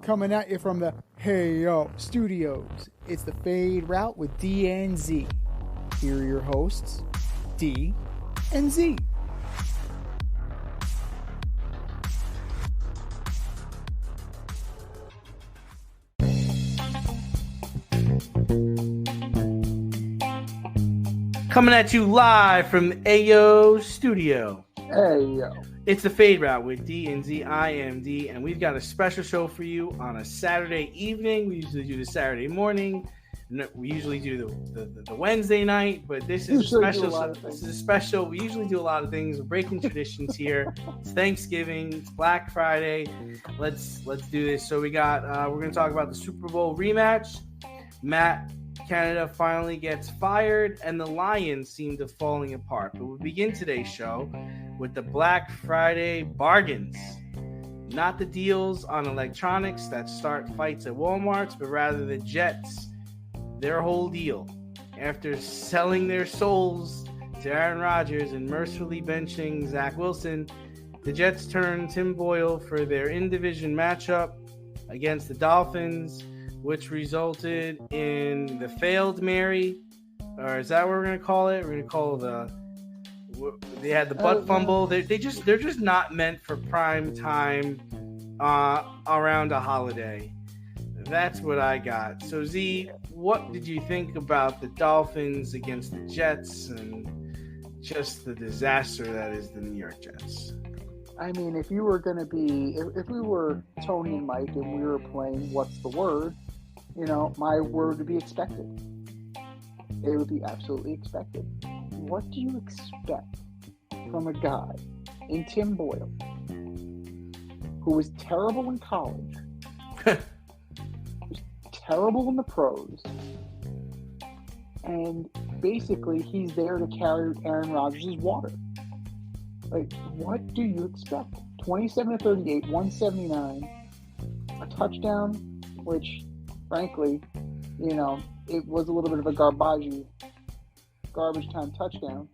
coming at you from the Hey Yo Studios. It's the Fade Route with D and Z. Here are your hosts, D and Z. Coming at you live from the Ayo Studio. Hey yo. It's the Fade Route with D and Z. I am D, and we've got a special show for you on a Saturday evening. We usually do the Saturday morning. We usually do the Wednesday night, but this is a special. This is a special. We usually do a lot of things. We're breaking traditions here. It's Thanksgiving. It's Black Friday. Let's do this. So we're going to talk about the Super Bowl rematch. Matt Canada finally gets fired, and the Lions seem to falling apart. But we begin today's show with the Black Friday bargains. Not the deals on electronics that start fights at Walmart's, but rather the Jets, their whole deal. After selling their souls to Aaron Rodgers and mercifully benching Zach Wilson, the Jets turned Tim Boyle for their in-division matchup against the Dolphins, which resulted in the failed Mary, or is that what we're going to call it? We're going to call they had the butt fumble. They're just not meant for prime time around a holiday. That's what I got. So Z, what did you think about the Dolphins against the Jets and just the disaster that is the New York Jets? I mean, if you were going to be, if we were Tony and Mike and we were playing What's the Word, my word would be expected. It would be absolutely expected. What do you expect from a guy in Tim Boyle who was terrible in college, was terrible in the pros, and basically he's there to carry Aaron Rodgers' water? Like, what do you expect? 27-38, 179, a touchdown, which, frankly, it was a little bit of a garbage time touchdown.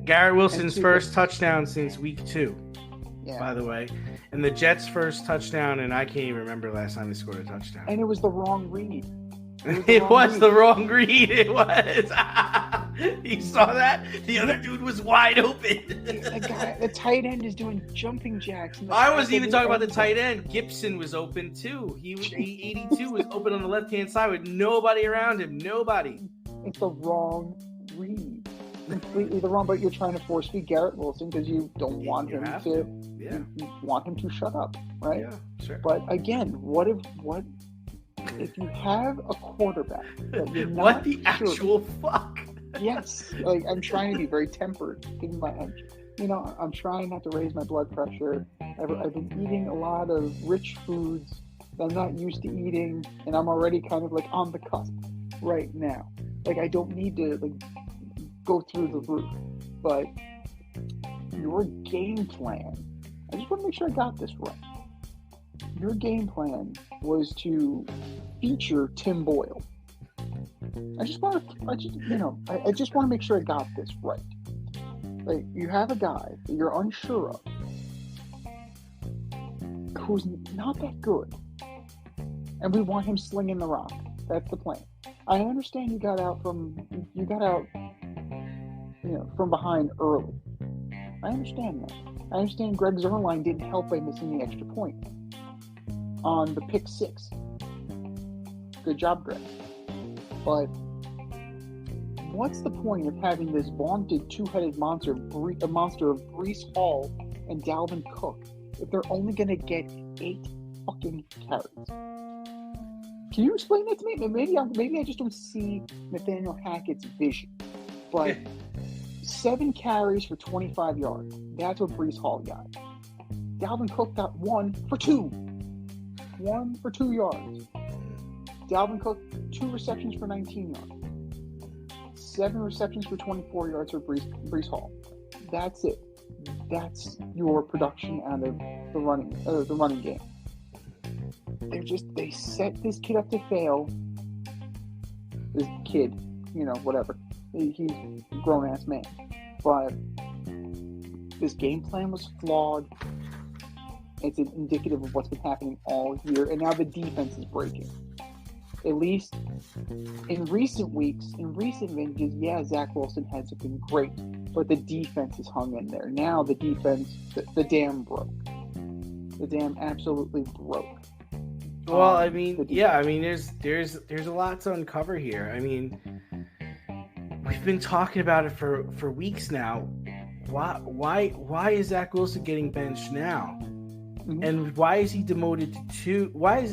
Garrett Wilson's first touchdown since week 2, by the way. And the Jets' first touchdown, and I can't even remember last time they scored a touchdown. And it was the wrong read. It was the wrong read. It was. You saw that? The other dude was wide open. The tight end is doing jumping jacks. I wasn't even talking about the tight end. Gibson was open too. He 82 was open on the left-hand side with nobody around him. Nobody. It's the wrong read. Completely the wrong. But you're trying to force feed Garrett Wilson because you don't want him to. Yeah. You want him to shut up, right? Yeah, sure. But again, what if you have a quarterback that you're not what the actual fuck? Yes, I'm trying to be very tempered in my end. I'm trying not to raise my blood pressure. I've been eating a lot of rich foods that I'm not used to eating, and I'm already kind of on the cusp right now. I don't need to go through the roof, but your game plan, I just want to make sure I got this right. Your game plan was to feature Tim Boyle. I just want to make sure I got this right. You have a guy that you're unsure of, who's not that good, and we want him slinging the rock. That's the plan. I understand you got out from behind early. I understand that. I understand Greg Zuerlein didn't help by missing the extra point on the pick 6. Good job, Greg. But what's the point of having this vaunted two-headed monster of Breece Hall and Dalvin Cook if they're only going to get 8 fucking carries? Can you explain that to me? Maybe I just don't see Nathaniel Hackett's vision. But 7 carries for 25 yards. That's what Breece Hall got. Dalvin Cook got 1 for 2. 1 for 2 yards. Dalvin Cook, 2 receptions for 19 yards. 7 receptions for 24 yards for Breece Hall. That's it. That's your production out of the running game. They set this kid up to fail. This kid, whatever. He's a grown-ass man. But this game plan was flawed. It's indicative of what's been happening all year, and now the defense is breaking. At least in recent weeks, in recent vintages, yeah, Zach Wilson has been great, but the defense has hung in there. Now the defense, the dam broke. The dam absolutely broke. Well, I mean, yeah, I mean, there's a lot to uncover here. I mean, we've been talking about it for weeks now. Why is Zach Wilson getting benched now? Mm-hmm. And why is he demoted to 2? Why is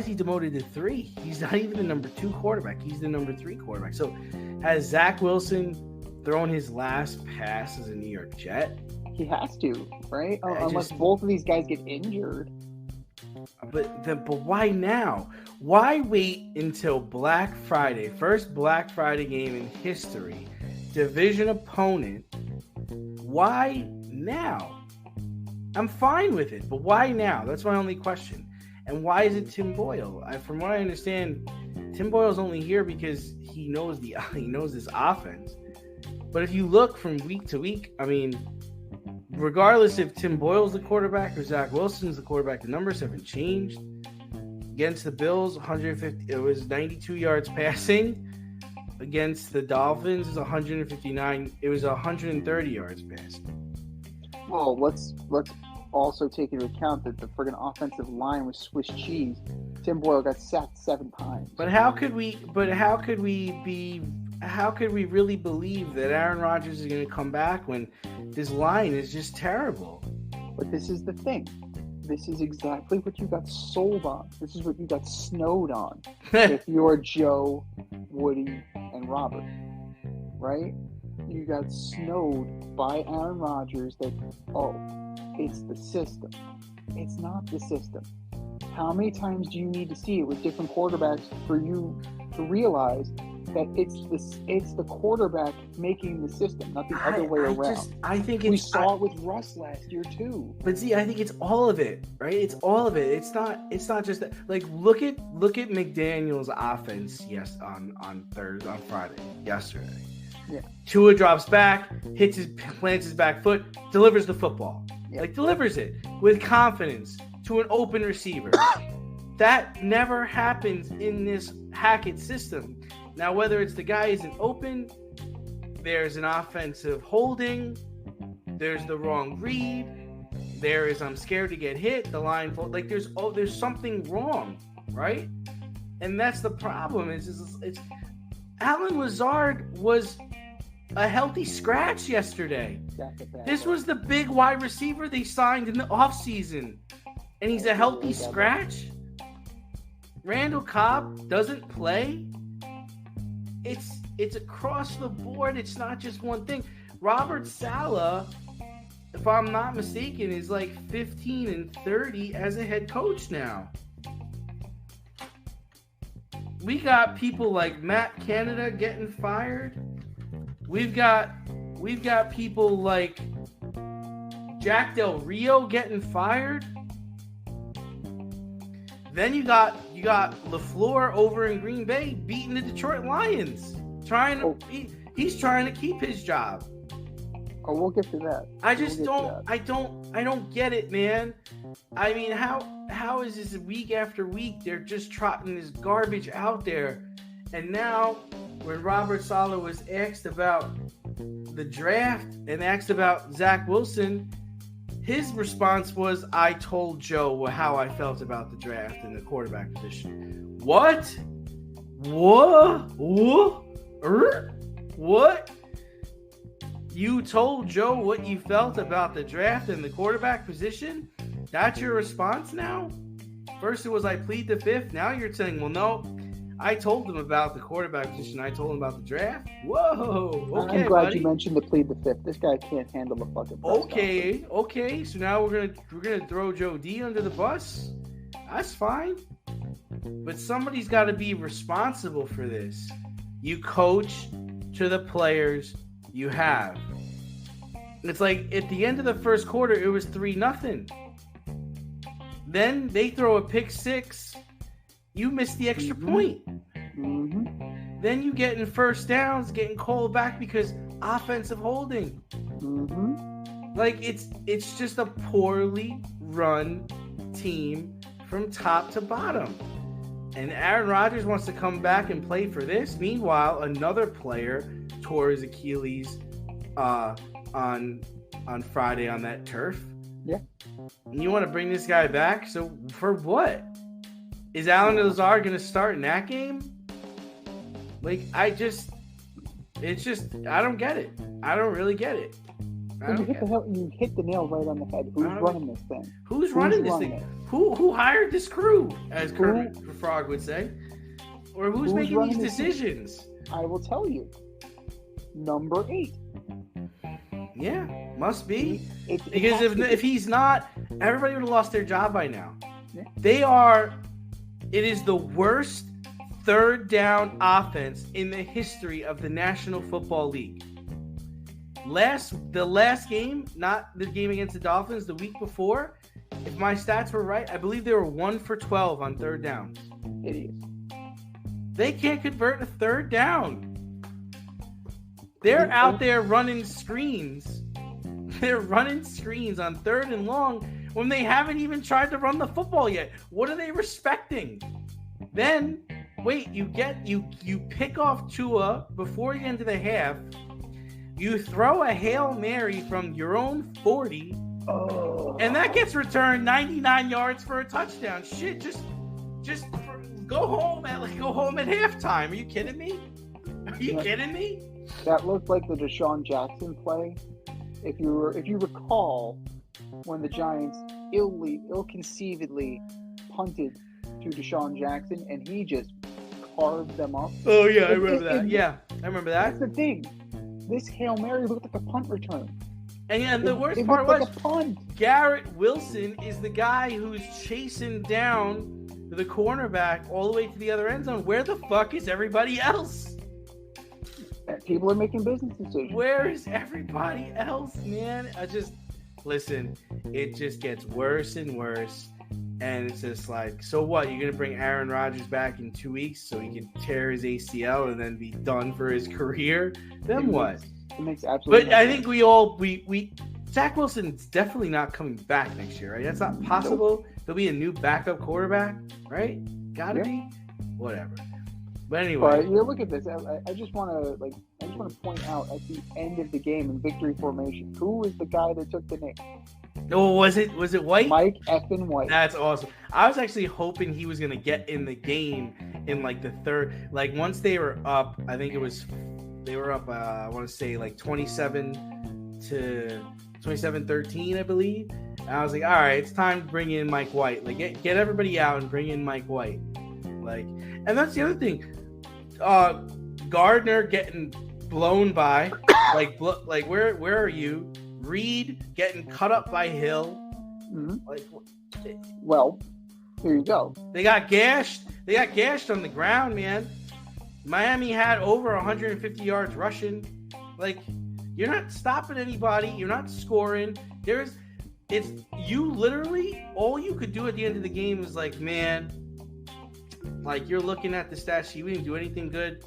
he demoted to 3? He's not even the number 2 quarterback. He's the number 3 quarterback. So has Zach Wilson thrown his last pass as a New York Jet? He has to, right? Unless both of these guys get injured. But why now? Why wait until Black Friday, first Black Friday game in history, division opponent? Why now? I'm fine with it, but why now? That's my only question. And why is it Tim Boyle? From what I understand, Tim Boyle's only here because he knows this offense. But if you look from week to week, I mean, regardless if Tim Boyle's the quarterback or Zach Wilson's the quarterback, the numbers haven't changed. Against the Bills, 150. It was 92 yards passing. Against the Dolphins, it was 159. It was 130 yards passing. Well, let's also take into account that the friggin' offensive line was Swiss cheese. Tim Boyle got sacked 7 times. But how could we really believe that Aaron Rodgers is going to come back when this line is just terrible? But this is the thing. This is exactly what you got sold on. This is what you got snowed on. If you're Joe, Woody, and Robert, right? You got snowed by Aaron Rodgers that, it's the system. It's not the system. How many times do you need to see it with different quarterbacks for you to realize that it's the quarterback making the system, not the other way around? I think we saw it with Russ last year too. But see, I think it's all of it, right? It's all of it. It's not just that. Like look at McDaniel's offense on Friday yesterday. Yeah. Tua drops back, plants his back foot, delivers the football. Yeah. Delivers it with confidence to an open receiver. That never happens in this Hackett system. Now, whether it's the guy isn't open, there's an offensive holding, there's the wrong read, there is I'm scared to get hit, the line there's something wrong, right? And that's the problem. It's Allen Lazard was a healthy scratch yesterday. This was the big wide receiver they signed in the offseason, and he's a healthy scratch. Randall Cobb doesn't play. It's across the board. It's not just one thing. Robert Saleh, if I'm not mistaken, is like 15-30 as a head coach now. We got people like Matt Canada getting fired. We've got people like Jack Del Rio getting fired. Then you got LaFleur over in Green Bay beating the Detroit Lions. He's trying to keep his job. Oh, we'll get to that. I don't get it, man. I mean, how is this week after week they're just trotting this garbage out there? And now when Robert Saleh was asked about the draft and asked about Zach Wilson, his response was, I told Joe how I felt about the draft and the quarterback position. What? You told Joe what you felt about the draft and the quarterback position? That's your response now? First it was, I plead the fifth. Now you're saying, well, no, I told him about the quarterback position. I told him about the draft. Whoa. Okay, I'm glad buddy. You mentioned the plead the fifth. This guy can't handle the fucking press conference. Okay. So now we're gonna throw Joe D under the bus. That's fine. But somebody's got to be responsible for this. You coach to the players you have. It's like at the end of the first quarter, it was 3-0. Then they throw a pick six. You miss the extra point. Mm-hmm. Then you get in first downs, getting called back because offensive holding. Mm-hmm. Like it's just a poorly run team from top to bottom. And Aaron Rodgers wants to come back and play for this. Meanwhile, another player tore his Achilles on Friday on that turf. Yeah. And you want to bring this guy back? So for what? Is Alan Lazard going to start in that game? Like, I don't get it. I don't really get it. You hit the nail right on the head. Who's running this thing? Who's running this thing? Who hired this crew, as Kermit the Frog would say? Or who's making these decisions? I will tell you. Number 8. Yeah, must be. Because if he's not, everybody would have lost their job by now. Yeah. It is the worst third down offense in the history of the National Football League. The last game, not the game against the Dolphins, the week before, if my stats were right, I believe they were 1 for 12 on third downs. Idiots. They can't convert a third down. They're out there running screens. They're running screens on third and long when they haven't even tried to run the football yet. What are they respecting? Then, wait, you pick off Tua before the end of the half. You throw a Hail Mary from your own 40, and that gets returned 99 yards for a touchdown. Shit, just go home at halftime. Are you kidding me? Are you kidding me? That looked like the Deshaun Jackson play. If you recall, when the Giants ill-conceivably punted to Deshaun Jackson, and he just carved them up. Oh yeah, I remember that. Yeah, I remember that. That's the thing. This Hail Mary looked like a punt return. And the worst part was like a punt. Garrett Wilson is the guy who's chasing down the cornerback all the way to the other end zone. Where the fuck is everybody else? People are making business decisions. Where is everybody else, man? Listen, it just gets worse and worse. And it's just like, so what? You're going to bring Aaron Rodgers back in 2 weeks so he can tear his ACL and then be done for his career? Then what? It makes absolutely But I think we Zach Wilson's definitely not coming back next year, right? That's not possible. There'll be a new backup quarterback, right? Gotta be. Whatever. But anyway. But look at this. I just want to point out at the end of the game in victory formation, who was the guy that took the knee? Oh, was it White? Mike effing White. That's awesome. I was actually hoping he was gonna get in the game in like the third. Like once they were up, I think they were up. I want to say like 27-13, I believe. And I was like, all right, it's time to bring in Mike White. Like get everybody out and bring in Mike White. Like, and that's the other thing. Gardner getting blown by. like where are you? Reed getting cut up by Hill. Mm-hmm. Well, here you go. They got gashed. They got gashed on the ground, man. Miami had over 150 yards rushing. Like, you're not stopping anybody. You're not scoring. You literally, all you could do at the end of the game was like, man, like you're looking at the stat sheet. We didn't do anything good.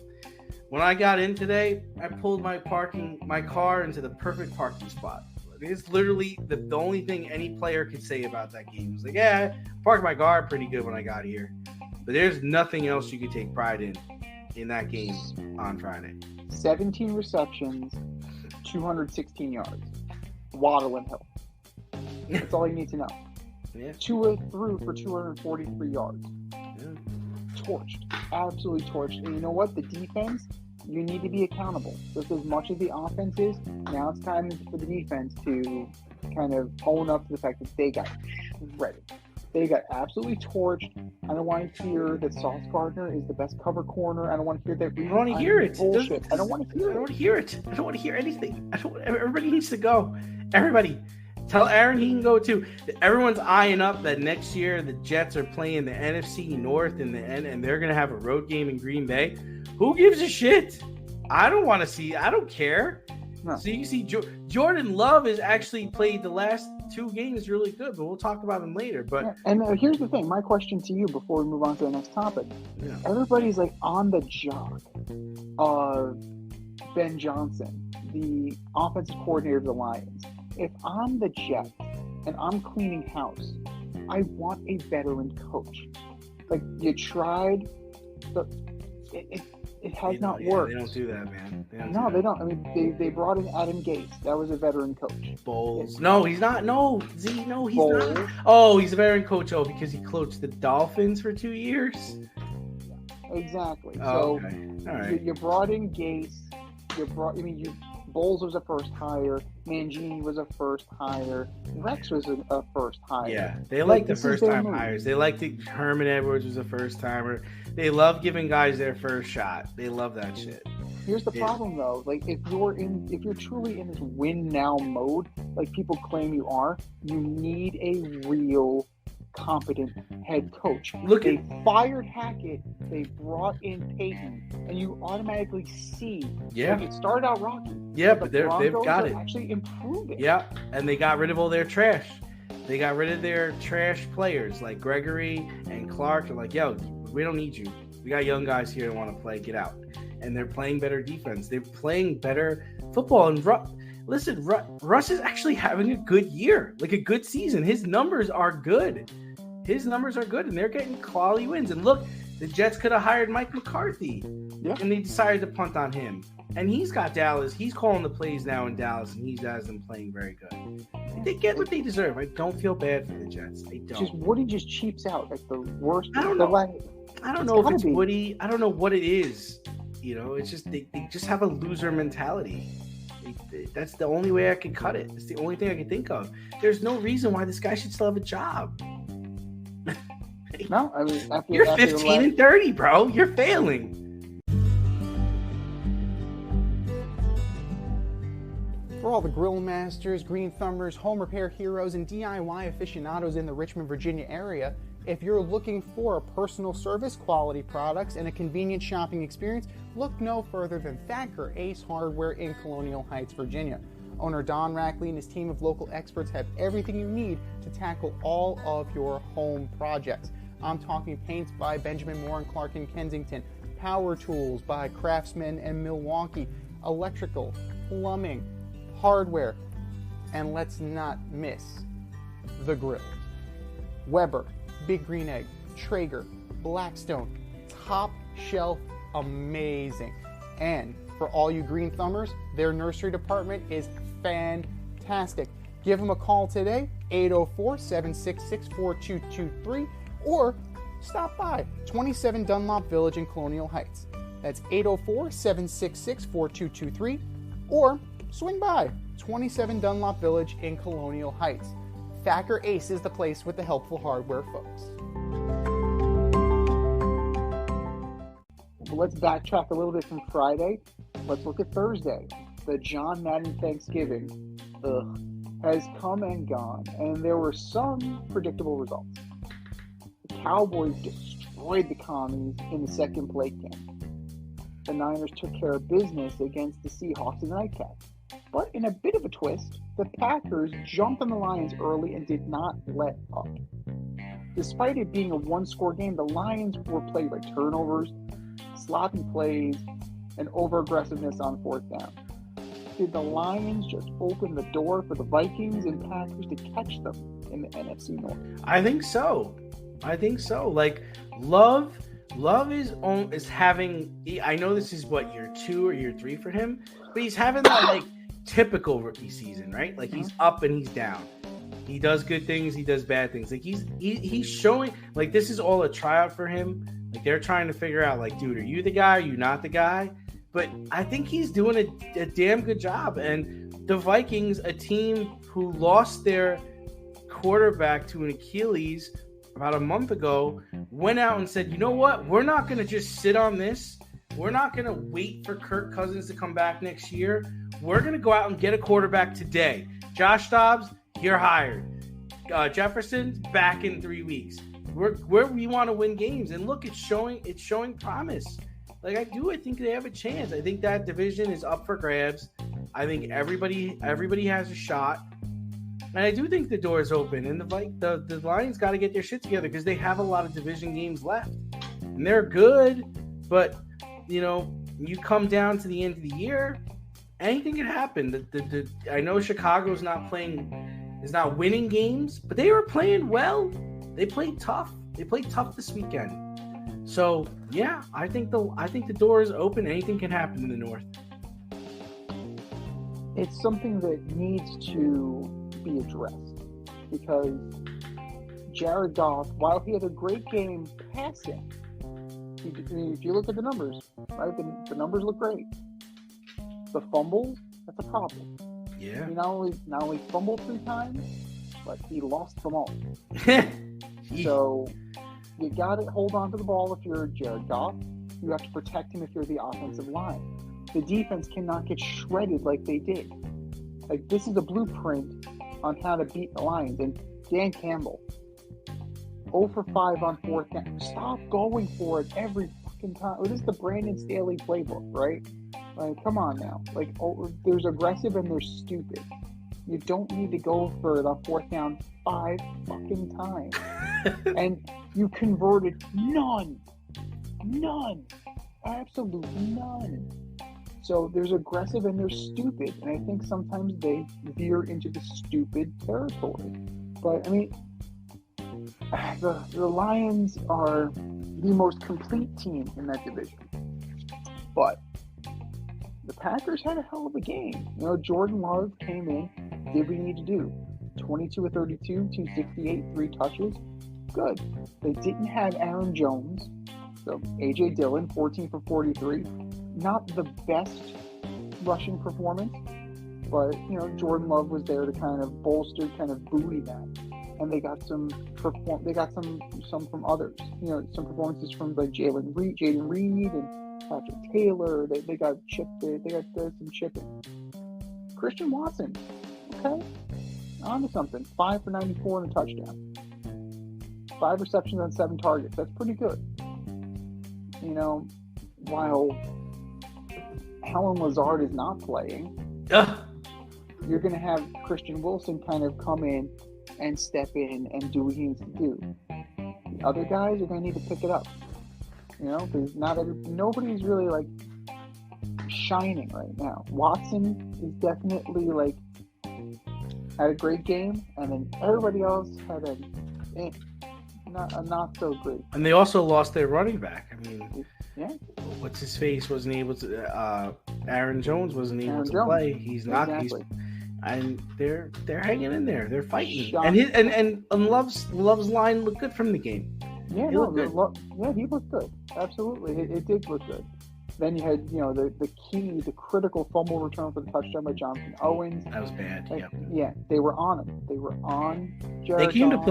When I got in today, I pulled my car into the perfect parking spot. It's literally the only thing any player could say about that game. It's like, yeah, I parked my car pretty good when I got here. But there's nothing else you could take pride in that game on Friday. 17 receptions, 216 yards. Waddle and Hill. That's all you need to know. Yeah. Tua threw for 243 yards. Yeah. Torched. Absolutely torched. And you know what? The defense, you need to be accountable. Just as much as the offense is, now it's time for the defense to kind of own up to the fact that they got shredded. They got absolutely torched. I don't want to hear that Sauce Gardner is the best cover corner. I don't want to hear that. I don't want to hear it. Bullshit. I don't want to hear it. I don't want to hear it. I don't want to hear anything. Everybody needs to go. Everybody. Tell Aaron he can go too. Everyone's eyeing up that next year the Jets are playing the NFC North in the end, and they're going to have a road game in Green Bay. Who gives a shit? I don't want to see. I don't care. No. So you can see Jordan Love has actually played the last 2 games really good, but we'll talk about him later. But yeah, and here's the thing. My question to you before we move on to the next topic. Yeah. Everybody's like on the job of Ben Johnson, the offensive coordinator of the Lions. If I'm the Jets and I'm cleaning house, I want a veteran coach. Like, you tried, but it has not worked. They don't do that, man. They don't. I mean, they brought in Adam Gates. That was a veteran coach. Bowles. No, he's not. No, Z. No, he's Bowles. not. Oh, he's a veteran coach. Oh, because he coached the Dolphins for 2 years. Exactly. Oh, so okay. All right. you brought in Gates. Bowles was a first hire. Mangini was a first hire. Rex was a first hire. Yeah, they like the this is first their time move. hires. They like Herman Edwards was a first timer. They love giving guys their first shot. They love that shit. Here's the problem, though. Like, if you're truly in this win now mode, like people claim you are, you need a real competent head coach. They fired Hackett, they brought in Peyton, and you automatically see. Yeah. Like, it started out rocky. Yeah, but but they've got it. Actually improving. Yeah, and they got rid of all their trash. They got rid of their trash players like Gregory and Clark. They're like, yo, we don't need you. We got young guys here that want to play. Get out. And they're playing better defense. They're playing better football. And Russ is actually having a good year, like a good season. His numbers are good. And they're getting quality wins. And look, the Jets could have hired Mike McCarthy, and they decided to punt on him. And he's got Dallas. He's calling the plays now in Dallas, and he has them playing very good. They get what they deserve. I don't feel bad for the Jets. I don't. Woody just cheaps out like the worst. I don't know. I don't know if it's Woody. I don't know what it is. You know, it's just they just have a loser mentality. That's the only way I can cut it. It's the only thing I can think of. There's no reason why this guy should still have a job. No, I mean, you're 15 and 30, bro. You're failing. For all the grill masters, green thumbers, home repair heroes, and DIY aficionados in the Richmond, Virginia area, if you're looking for a personal service, quality products, and a convenient shopping experience, look no further than Thacker Ace Hardware in Colonial Heights, Virginia. Owner Don Rackley and his team of local experts have everything you need to tackle all of your home projects. I'm talking paints by Benjamin Moore and Clark in Kensington, power tools by Craftsman and Milwaukee, electrical, plumbing, hardware, and let's not miss the grills. Weber, Big Green Egg, Traeger, Blackstone, top shelf, amazing. And for all you green thumbers, their nursery department is fantastic. Give them a call today, 804-766-4223, or stop by 27 Dunlop Village in Colonial Heights. That's 804-766-4223, or swing by 27 Dunlop Village in Colonial Heights. Thacker Ace is the place with the helpful hardware, folks. Well, let's backtrack a little bit from Friday. Let's look at Thursday. The John Madden Thanksgiving has come and gone, and there were some predictable results. The Cowboys destroyed the Commies in the second play game. The Niners took care of business against the Seahawks in the nightcap. But in a bit of a twist, the Packers jumped on the Lions early and did not let up. Despite it being a one-score game, the Lions were plagued by turnovers, sloppy plays, and over-aggressiveness on fourth down. Did the Lions just open the door for the Vikings and Packers to catch them in the NFC North? I think so. Like, Love is having. I know this is what, year 2 or year 3 for him, but he's having that like typical rookie season, right? Like, he's up and he's down. He does good things, he does bad things. Like, he's showing, like, this is all a tryout for him. Like, they're trying to figure out, like, dude, are you the guy? Are you not the guy? But I think he's doing a damn good job. And the Vikings, a team who lost their quarterback to an Achilles about a month ago, went out and said, you know what? We're not going to just sit on this. We're not going to wait for Kirk Cousins to come back next year. We're going to go out and get a quarterback today. Josh Dobbs, you're hired. Jefferson, back in 3 weeks. Where we want to win games. And look, it's showing promise. Like, I think they have a chance. I think that division is up for grabs. I think everybody has a shot. And I do think the door is open. And the Lions got to get their shit together because they have a lot of division games left. And they're good, but, you know, you come down to the end of the year, anything can happen. I know Chicago's not playing is not winning games, but they were playing well. They played tough. They played tough this weekend. So yeah, I think the door is open. Anything can happen in the North. It's something that needs to be addressed because Jared Goff, while he had a great game passing, if you look at the numbers, right, the numbers look great. The fumbles, that's a problem. Yeah. He not only fumbled 3 times, but he lost them all. So you got to hold on to the ball if you're Jared Goff. You have to protect him if you're the offensive line. The defense cannot get shredded like they did. Like, this is a blueprint on how to beat the Lions. And Dan Campbell, 0 for 5 on 4th down. Stop going for it every fucking time. This is the Brandon Staley playbook, right? Like, come on now. Like, there's aggressive and there's stupid. You don't need to go for it on 4th down 5 fucking times. And you converted none. Absolutely none. So there's aggressive and there's stupid. And I think sometimes they veer into the stupid territory. But, I mean, the Lions are the most complete team in that division. But the Packers had a hell of a game. You know, Jordan Love came in, did what he needed to do. 22 of 32, 268, 3 touches. Good. They didn't have Aaron Jones. So A.J. Dillon, 14 for 43. Not the best rushing performance, but, you know, Jordan Love was there to kind of bolster, kind of buoy that. And they got some from others. You know, some performances from like Jaden Reed and Patrick Taylor. They got chipped. They got some chipping. Christian Watson, okay, on to something. 5 for 94 and a touchdown. 5 receptions on 7 targets. That's pretty good. You know, while Alan Lazard is not playing, you're going to have Christian Wilson kind of come in and step in and do what he needs to do. The other guys are going to need to pick it up. You know, because nobody's really like shining right now. Watson is definitely like had a great game, and then everybody else had a not so great. And they also lost their running back. I mean, yeah. What's his face wasn't able to. Aaron Jones wasn't able to play. He's not. Exactly. And they're hanging in there. They're fighting. Shocking. And Love's line looked good from the game. Yeah, he looked good. He looked good. Absolutely, it did look good. Then you had, you know, the critical fumble return for the touchdown by Jonathan Owens. That was bad. Yeah, they were on him. They were on Jared They came Goff. to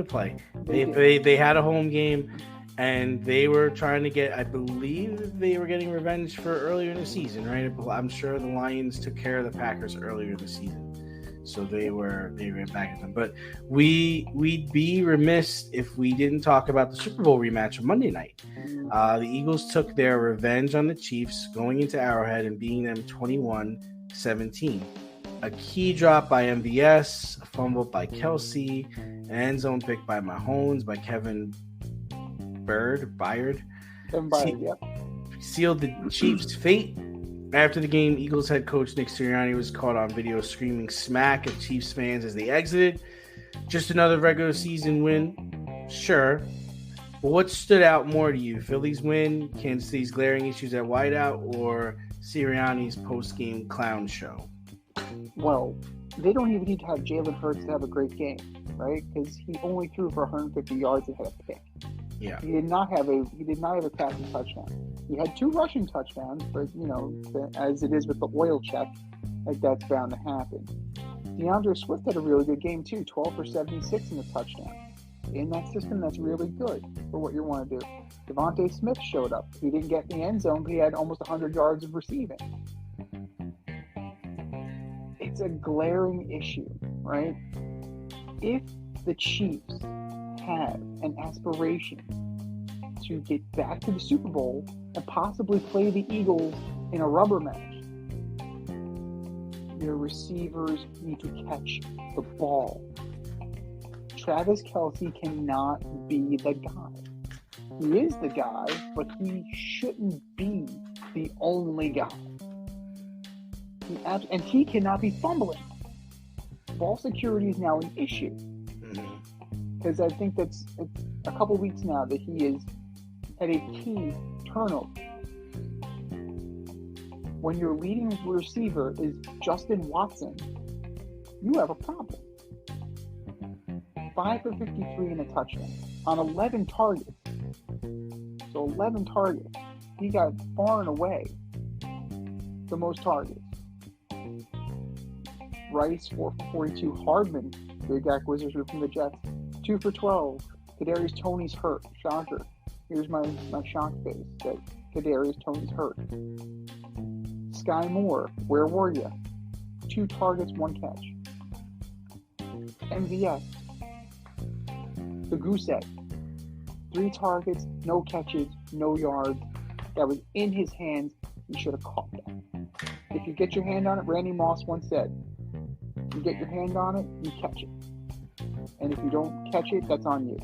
play. They had a home game, and they were trying to get. I believe they were getting revenge for earlier in the season, right? I'm sure the Lions took care of the Packers earlier in the season. So they were back at them. But we'd be remiss if we didn't talk about the Super Bowl rematch of Monday night. The Eagles took their revenge on the Chiefs going into Arrowhead and beating them 21-17. A key drop by MVS, a fumble by Kelsey, an end zone pick by Mahomes by Kevin Byard. Sealed the Chiefs' fate. After the game, Eagles head coach Nick Sirianni was caught on video screaming smack at Chiefs fans as they exited. Just another regular season win? Sure. But what stood out more to you? Philly's win, Kansas City's glaring issues at wideout, or Sirianni's post-game clown show? Well, they don't even need to have Jalen Hurts to have a great game, right? Because he only threw for 150 yards and had a pick. Yeah. He did not have a passing touchdown. He had 2 rushing touchdowns, but, you know, as it is with the oil check, like, that's bound to happen. DeAndre Swift had a really good game too, 12 for 76 and a touchdown. In that system, that's really good for what you want to do. Devontae Smith showed up. He didn't get in the end zone, but he had almost 100 yards of receiving. It's a glaring issue, right? If the Chiefs have an aspiration to get back to the Super Bowl and possibly play the Eagles in a rubber match, your receivers need to catch the ball. Travis Kelce cannot be the guy. He is the guy, but he shouldn't be the only guy. And he cannot be fumbling. ball security is now an issue. Because I think it's a couple weeks now that he has had a key turnover. When your leading receiver is Justin Watson, you have a problem. 5 for 53 and a touchdown on 11 targets. So 11 targets. He got far and away the most targets. Rice, 4 for 42. Hardman, big acquisition from the Jets, 2 for 12. Kadarius Toney's hurt. Shocker. Here's my shock face that Kadarius Toney's hurt. Sky Moore, where were you? 2 targets, 1 catch. MVS, the goose egg. 3 targets, no catches, no yards. That was in his hands. He should have caught that. If you get your hand on it, Randy Moss once said, you get your hand on it, you catch it. And if you don't catch it, that's on you.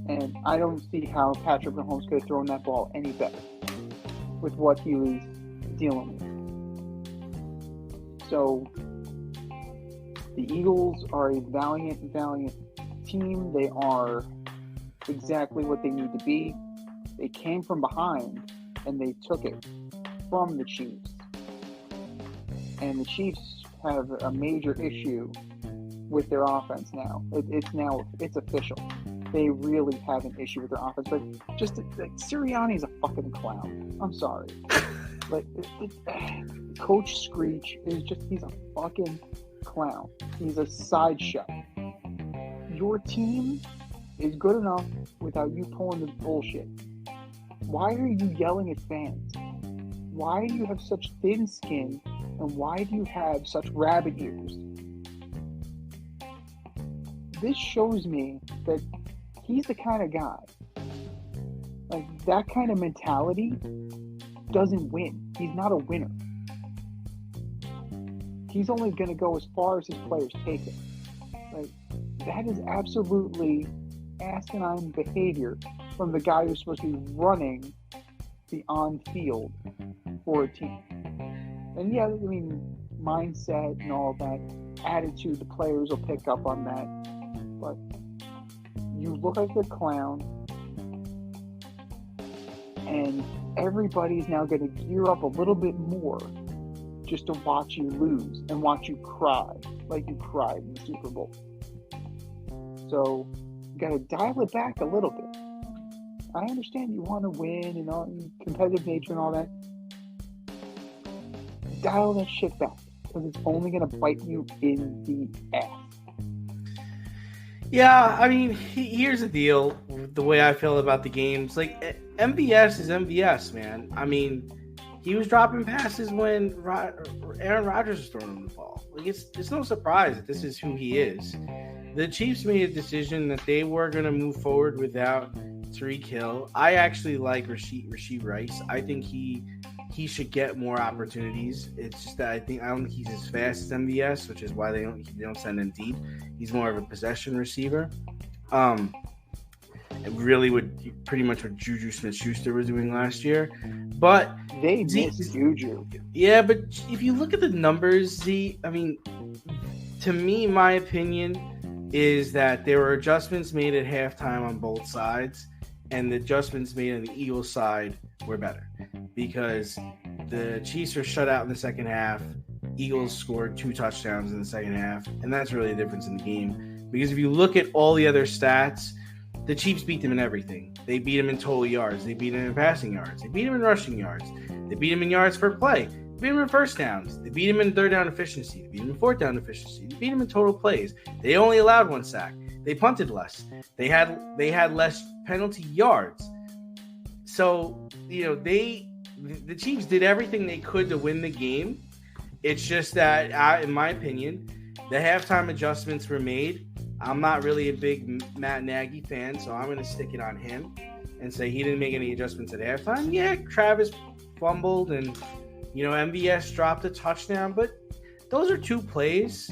And I don't see how Patrick Mahomes could have thrown that ball any better with what he was dealing with. So the Eagles are a valiant team. They are exactly what they need to be. They came from behind and they took it from the Chiefs. And the Chiefs have a major issue with their offense now. It's official. They really have an issue with their offense. But just Sirianni's a fucking clown. I'm sorry. Coach Screech he's a fucking clown. He's a sideshow. Your team is good enough without you pulling the bullshit. Why are you yelling at fans? Why do you have such thin skin? And why do you have such rabbit ears? This shows me that he's the kind of guy, like that kind of mentality doesn't win. He's not a winner. He's only going to go as far as his players take him. Like, that is absolutely asinine behavior from the guy who's supposed to be running the on-field for a team. And yeah, I mean, mindset and all that, attitude, the players will pick up on that. But you look like a clown, and everybody's now going to gear up a little bit more just to watch you lose and watch you cry like you cried in the Super Bowl. So you got to dial it back a little bit. I understand you want to win and all competitive nature and all that. Dial that shit back, because it's only going to bite you in the ass. Yeah, I mean, here's the deal. The way I feel about the games, like MVS is MVS, man. I mean, he was dropping passes when Aaron Rodgers was throwing him the ball. Like, it's no surprise that this is who he is. The Chiefs made a decision that they were going to move forward without Tyreek Hill. I actually like Rashid Rice. I think he should get more opportunities. It's just that I don't think he's as fast as MVS, which is why they don't send him deep. He's more of a possession receiver. Really pretty much what Juju Smith-Schuster was doing last year. But they missed Juju. Yeah, but if you look at the numbers, I mean, to me, my opinion is that there were adjustments made at halftime on both sides, and the adjustments made on the Eagles side were better because the Chiefs were shut out in the second half. Eagles scored 2 touchdowns in the second half, and that's really the difference in the game. Because if you look at all the other stats, the Chiefs beat them in everything. They beat them in total yards. They beat them in passing yards. They beat them in rushing yards. They beat them in yards per play. They beat them in first downs. They beat them in third down efficiency. They beat them in fourth down efficiency. They beat them in total plays. They only allowed 1 sack. They punted less. They had less penalty yards. So, the Chiefs did everything they could to win the game. It's just that, in my opinion, the halftime adjustments were made. I'm not really a big Matt Nagy fan, so I'm going to stick it on him and say he didn't make any adjustments at halftime. Yeah, Travis fumbled and, MVS dropped a touchdown, but those are 2 plays.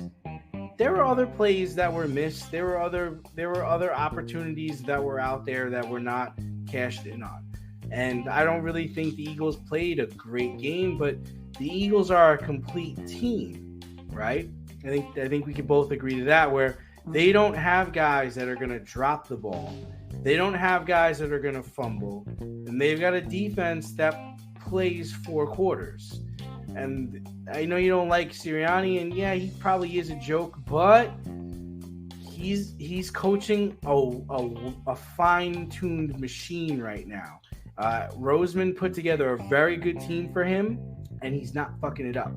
There were other plays that were missed. There were other opportunities that were out there that were not cashed in on. And I don't really think the Eagles played a great game, but the Eagles are a complete team, right? I think we could both agree to that, where they don't have guys that are going to drop the ball. They don't have guys that are going to fumble. And they've got a defense that plays 4 quarters. And I know you don't like Sirianni, and yeah, he probably is a joke, but he's coaching a fine-tuned machine right now. Roseman put together a very good team for him, and he's not fucking it up.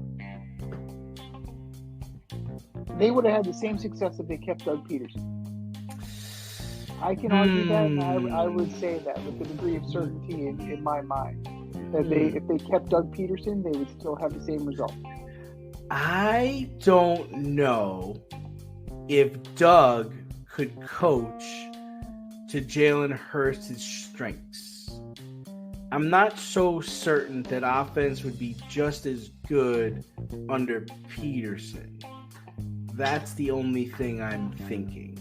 They would have had the same success if they kept Doug Peterson. I can argue that, and I would say that with a degree of certainty in my mind. That if they kept Doug Peterson, they would still have the same result. I don't know if Doug could coach to Jalen Hurts' strengths. I'm not so certain that offense would be just as good under Peterson. That's the only thing I'm thinking.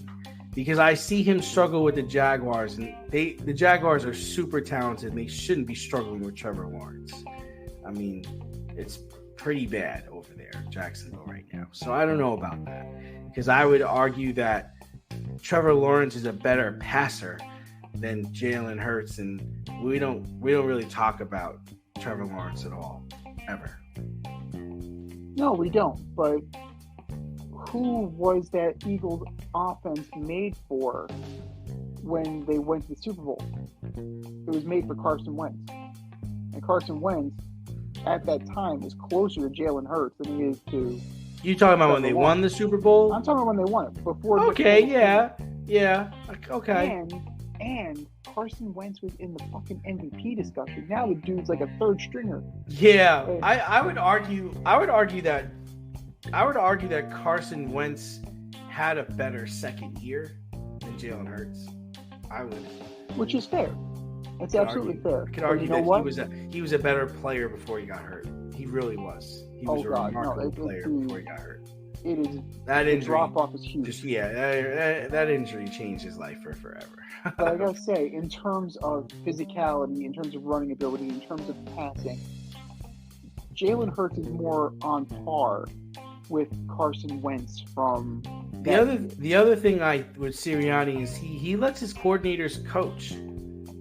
Because I see him struggle with the Jaguars, and the Jaguars are super talented, and they shouldn't be struggling with Trevor Lawrence. I mean, it's pretty bad over there in Jacksonville right now. So I don't know about that. Because I would argue that Trevor Lawrence is a better passer than Jalen Hurts, and we don't really talk about Trevor Lawrence at all, ever. No, we don't. But who was that Eagles offense made for when they went to the Super Bowl? It was made for Carson Wentz. And Carson Wentz, at that time, is closer to Jalen Hurts than he is to... You talking about when they won the Super Bowl? I'm talking about when they won it. Before. Okay, yeah. Okay. And Carson Wentz was in the fucking MVP discussion. Now the dude's like a third stringer. Yeah, I would argue that Carson Wentz had a better second year than Jalen Hurts. I would. Which is fair. It's absolutely fair. I could argue that he was a better player before he got hurt. He really was. He was a remarkable player before he got hurt. It is. That injury, drop off is huge. That injury changed his life for forever. But I gotta say, in terms of physicality, in terms of running ability, in terms of passing, Jalen Hurts is more on par with Carson Wentz from the other thing with Sirianni is he lets his coordinators coach.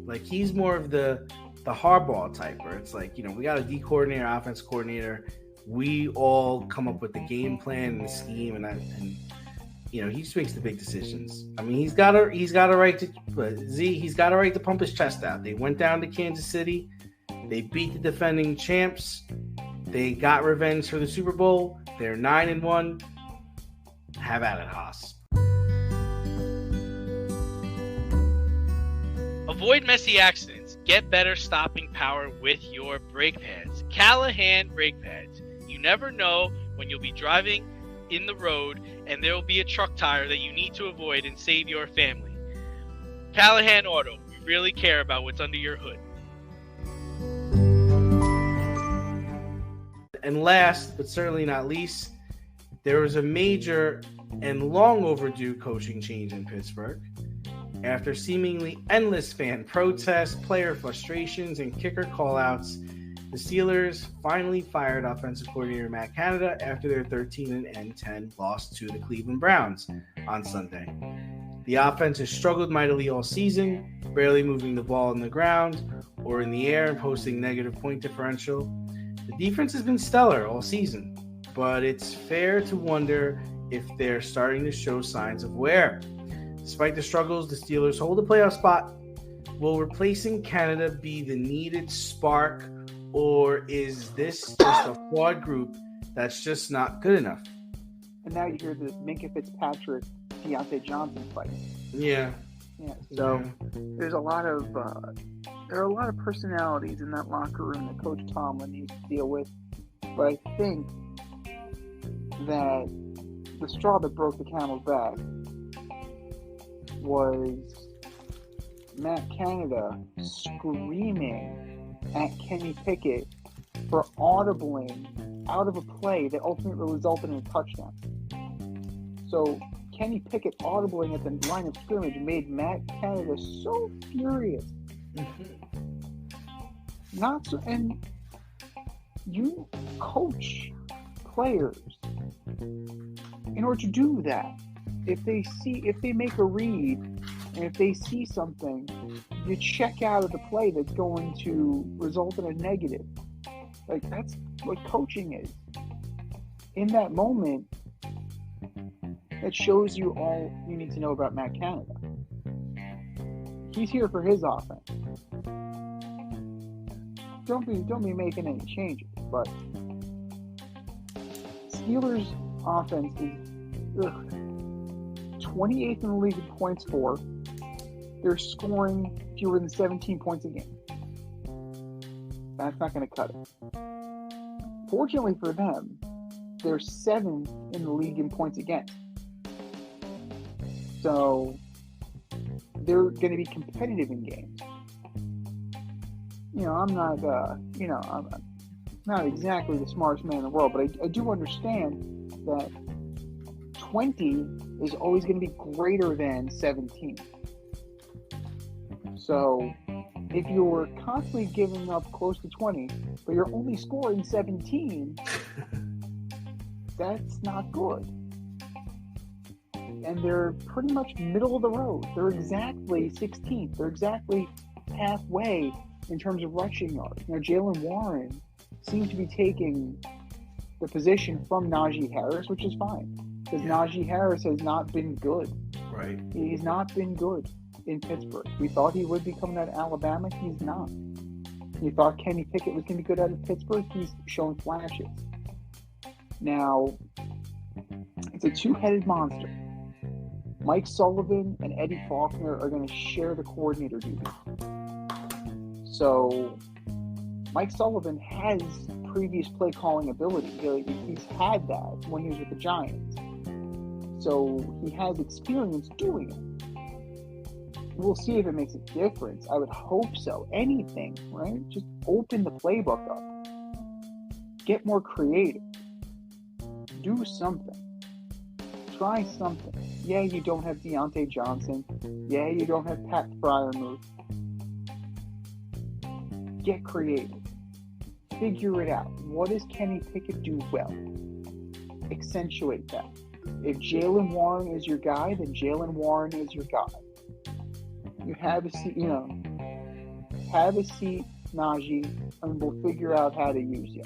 Like, he's more of the Harbaugh type, where it's like, we got a D coordinator, offense coordinator. We all come up with the game plan and the scheme, and he just makes the big decisions. I mean, he's got a right to pump his chest out. They went down to Kansas City. They beat the defending champs. They got revenge for the Super Bowl. They're 9-1. Have at it, Haas. Avoid messy accidents. Get better stopping power with your brake pads. Callahan brake pads. You never know when you'll be driving in the road and there will be a truck tire that you need to avoid and save your family. Callahan Auto. We really care about what's under your hood. And last, but certainly not least, there was a major and long overdue coaching change in Pittsburgh. After seemingly endless fan protests, player frustrations, and kicker callouts, the Steelers finally fired offensive coordinator Matt Canada after their 13-10 loss to the Cleveland Browns on Sunday. The offense has struggled mightily all season, barely moving the ball on the ground or in the air and posting negative point differential. The defense has been stellar all season, but it's fair to wonder if they're starting to show signs of wear. Despite the struggles, the Steelers hold a playoff spot. Will replacing Canada be the needed spark, or is this just a flawed group that's just not good enough? And now you hear the Minka Fitzpatrick, Deontay Johnson fight. Yeah. So there's a lot of there are a lot of personalities in that locker room that Coach Tomlin needs to deal with. But I think that the straw that broke the camel's back was Matt Canada screaming at Kenny Pickett for audibling out of a play that ultimately resulted in a touchdown. So Kenny Pickett audibling at the line of scrimmage made Matt Canada so furious. And you coach players in order to do that, if they make a read, and if they see something, you check out of the play that's going to result in a negative. Like, that's what coaching is. In that moment, that shows you all you need to know about Matt Canada. He's here for his offense. Don't be making any changes, but Steelers offense is 28th in the league in points for. They're scoring fewer than 17 points a game. That's not going to cut it. Fortunately for them, they're 7th in the league in points against. So they're going to be competitive in games. I'm not, I'm not exactly the smartest man in the world, but I do understand that 20 is always going to be greater than 17. So if you're constantly giving up close to 20, but you're only scoring 17, that's not good. And they're pretty much middle of the road. They're exactly 16th. They're exactly halfway in terms of rushing yards. Now, Jalen Warren seems to be taking the position from Najee Harris, which is fine, because Najee Harris has not been good. Right. He's not been good in Pittsburgh. We thought he would be coming out of Alabama. He's not. We thought Kenny Pickett was going to be good out of Pittsburgh. He's shown flashes. Now, it's a two-headed monster. Mike Sullivan and Eddie Faulkner are going to share the coordinator duty. So, Mike Sullivan has previous play calling ability. He's had that when he was with the Giants. So, he has experience doing it. We'll see if it makes a difference. I would hope so. Anything, right? Just open the playbook up. Get more creative. Do something. Try something. Yeah, you don't have Deontay Johnson. Yeah, you don't have Pat Fryermuth. Get creative. Figure it out. What does Kenny Pickett do well? Accentuate that. If Jalen Warren is your guy, then Jalen Warren is your guy. You have a seat, have a seat, Najee, and we'll figure out how to use you.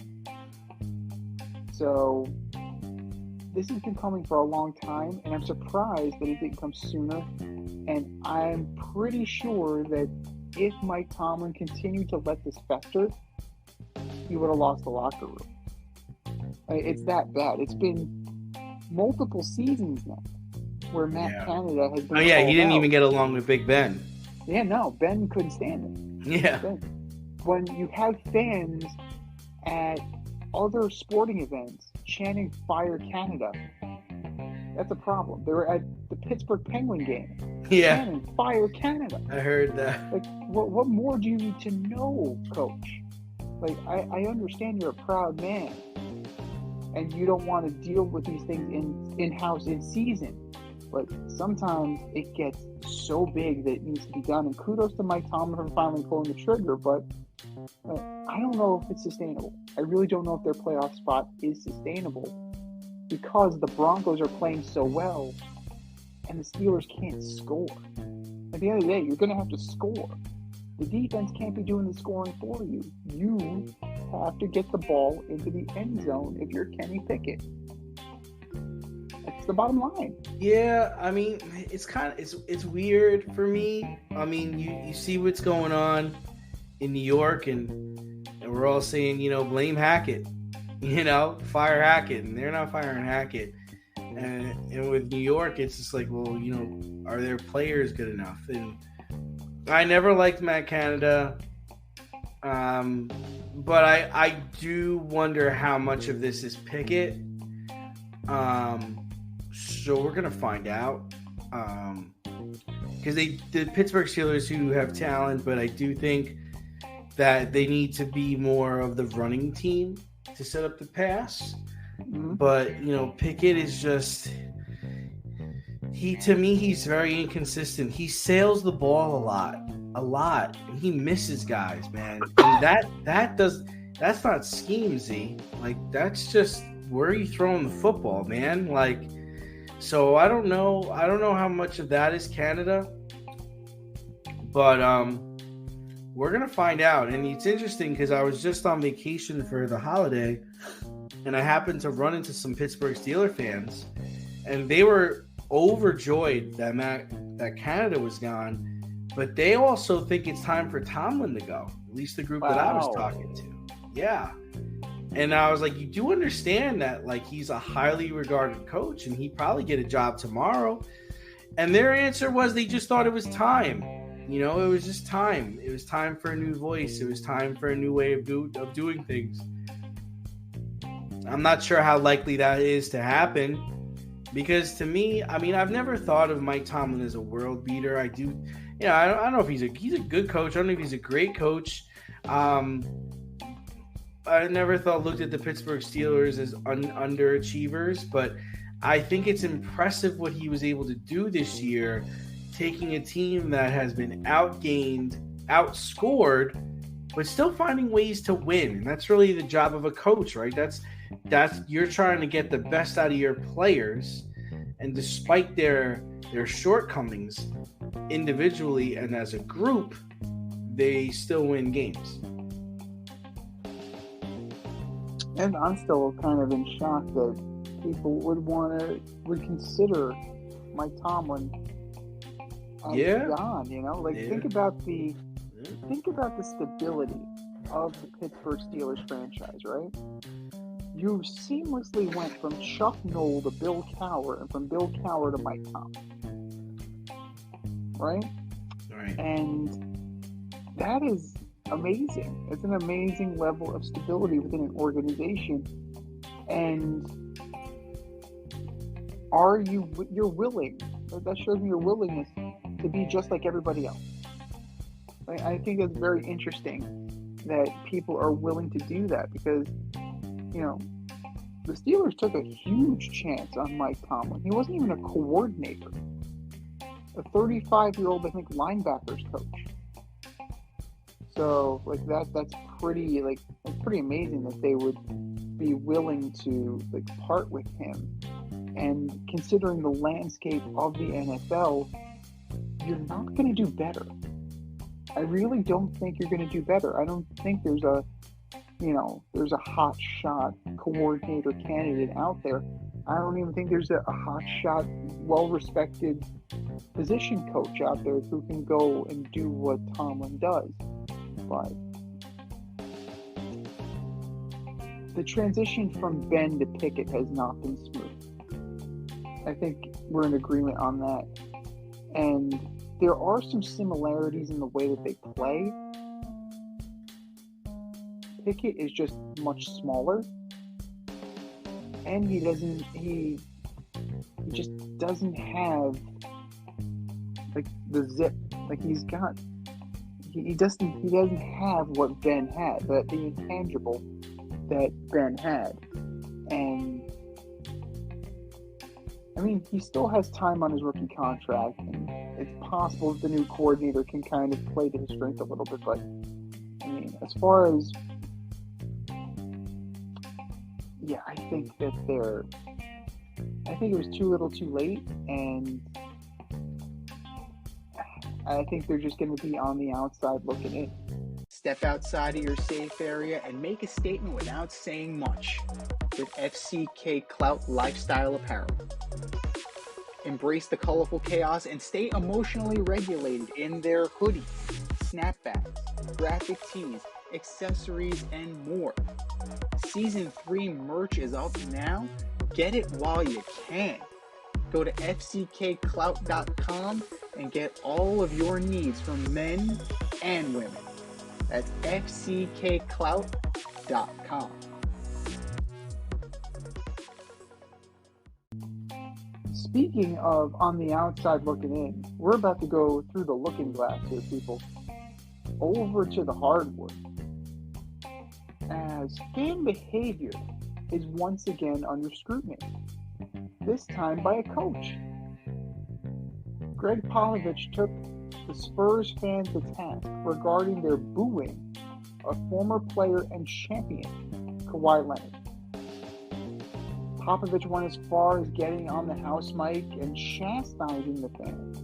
So, this has been coming for a long time, and I'm surprised that it didn't come sooner. And I'm pretty sure that if Mike Tomlin continued to let this fester, he would have lost the locker room. It's that bad. It's been multiple seasons now where Matt Canada has been. Oh yeah, he didn't even get along with Big Ben. Yeah, no, Ben couldn't stand it. Yeah. When you have fans at other sporting events chanting "Fire Canada," that's a problem. They were at the Pittsburgh Penguin game. Yeah. Chanting "Fire Canada." I heard that. Like, what more do you need to know, Coach? Like, I understand you're a proud man, and you don't want to deal with these things in-house in season. But sometimes it gets so big that it needs to be done. And kudos to Mike Tomlin for finally pulling the trigger, but I don't know if it's sustainable. I really don't know if their playoff spot is sustainable because the Broncos are playing so well and the Steelers can't score. At the end of the day, you're going to have to score. The defense can't be doing the scoring for you. You have to get the ball into the end zone if you're Kenny Pickett. That's the bottom line. Yeah, I mean, it's weird for me. I mean, you see what's going on in New York, and we're all saying, blame Hackett, fire Hackett, and they're not firing Hackett. And with New York, it's just like, well, are their players good enough? And I never liked Matt Canada, but I do wonder how much of this is Pickett. So we're gonna find out, because the Pittsburgh Steelers who have talent, but I do think that they need to be more of the running team to set up the pass. Mm-hmm. But Pickett is just he's very inconsistent. He sails the ball a lot, and he misses guys, man. And that's not scheme, Z. Like, that's just where are you throwing the football, man? Like, So I don't know. I don't know how much of that is Canada, but we're gonna find out. And it's interesting because I was just on vacation for the holiday, and I happened to run into some Pittsburgh Steelers fans, and they were overjoyed that Canada was gone, but they also think it's time for Tomlin to go. At least the group that I was talking to. Yeah. And I was like, you do understand that, like, he's a highly regarded coach and he'd probably get a job tomorrow. And their answer was they just thought it was time. You know, it was just time. It was time for a new voice. It was time for a new way of doing things. I'm not sure how likely that is to happen because to me, I mean, I've never thought of Mike Tomlin as a world beater. I do, you know, I don't know if he's a good coach. I don't know if he's a great coach. I never looked at the Pittsburgh Steelers as underachievers, but I think it's impressive what he was able to do this year, taking a team that has been outgained, outscored, but still finding ways to win. And that's really the job of a coach, right? That's you're trying to get the best out of your players, and despite their shortcomings individually and as a group, they still win games. And I'm still kind of in shock that people would consider Mike Tomlin as gone. You know, like think about the stability of the Pittsburgh Steelers franchise, right? You seamlessly went from Chuck Noll to Bill Cowher, and from Bill Cowher to Mike Tomlin, right? Right. And that is amazing. It's an amazing level of stability within an organization. And you're willing, that shows me your willingness to be just like everybody else. I think that's very interesting that people are willing to do that because, you know, the Steelers took a huge chance on Mike Tomlin. He wasn't even a coordinator. A 35-year-old, I think, linebackers coach. So, like, that's pretty amazing that they would be willing to, like, part with him. And considering the landscape of the NFL, you're not going to do better. I really don't think you're going to do better. I don't think there's a hot shot coordinator candidate out there. I don't even think there's a hot shot, well-respected position coach out there who can go and do what Tomlin does. But the transition from Ben to Pickett has not been smooth. I think we're in agreement on that. And there are some similarities in the way that they play. Pickett is just much smaller, and he just doesn't have like the zip. Like he doesn't have what Ben had, the intangible that Ben had. And I mean, he still has time on his rookie contract, and it's possible that the new coordinator can kind of play to his strength a little bit. But I mean, as far as I think that I think it was too little too late, and I think they're just going to be on the outside looking in. Step outside of your safe area and make a statement without saying much with FCK Clout Lifestyle Apparel. Embrace the colorful chaos and stay emotionally regulated in their hoodies, snapbacks, graphic tees, accessories, and more. Season 3 merch is up now. Get it while you can. Go to fckclout.com and get all of your needs from men and women. That's fckclout.com. Speaking of on the outside looking in, we're about to go through the looking glass here, people. Over to the hardwood. As fan behavior is once again under scrutiny, this time by a coach. Gregg Popovich took the Spurs fans to task regarding their booing of former player and champion Kawhi Leonard. Popovich went as far as getting on the house mic and chastising the fans,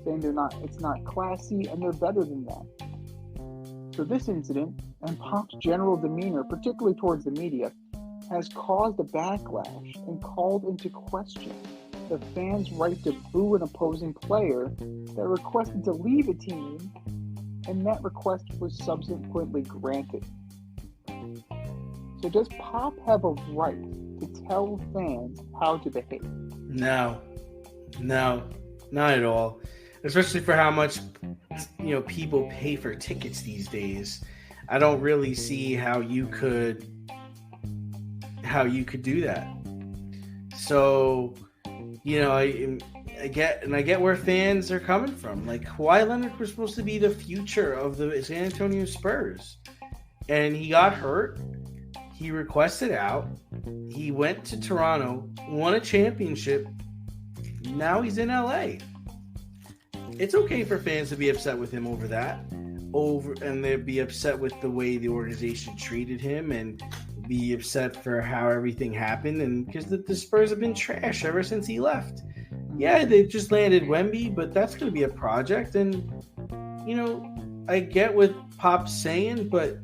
saying it's not classy and they're better than that. So this incident and Pop's general demeanor, particularly towards the media, has caused a backlash and called into question the fans' right to boo an opposing player that requested to leave a team, and that request was subsequently granted. So does Pop have a right to tell fans how to behave? No, not at all. Especially for how much people pay for tickets these days. I don't really see how you could do that. So, I get where fans are coming from. Like, Kawhi Leonard was supposed to be the future of the San Antonio Spurs, and he got hurt. He requested out. He went to Toronto, won a championship. Now he's in LA. It's okay for fans to be upset with him over that, and they'd be upset with the way the organization treated him, and be upset for how everything happened, and because the Spurs have been trash ever since he left. Yeah, they've just landed Wemby, but that's going to be a project, and I get what Pop's saying, but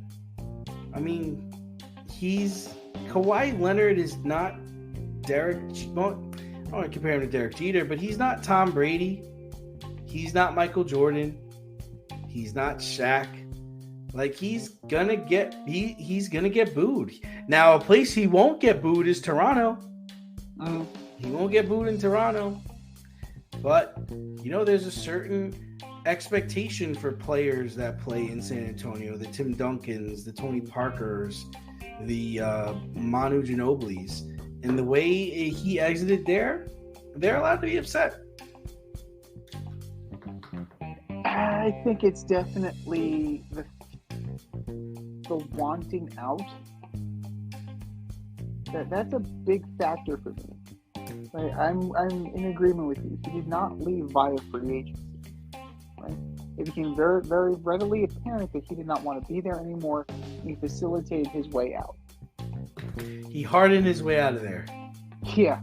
I mean, Kawhi Leonard is not Derek. Well, I don't want to compare him to Derek Jeter, but he's not Tom Brady. He's not Michael Jordan. He's not Shaq. Like, he's gonna get booed. Now, a place he won't get booed is Toronto. He won't get booed in Toronto. But there's a certain expectation for players that play in San Antonio. The Tim Duncans, the Tony Parkers, the Manu Ginobilis, and the way he exited there, they're allowed to be upset. I think it's definitely the wanting out. That's a big factor for me. Right? I'm in agreement with you. He did not leave via free agency. Right? It became very, very readily apparent that he did not want to be there anymore. He facilitated his way out. He hardened his way out of there. Yeah.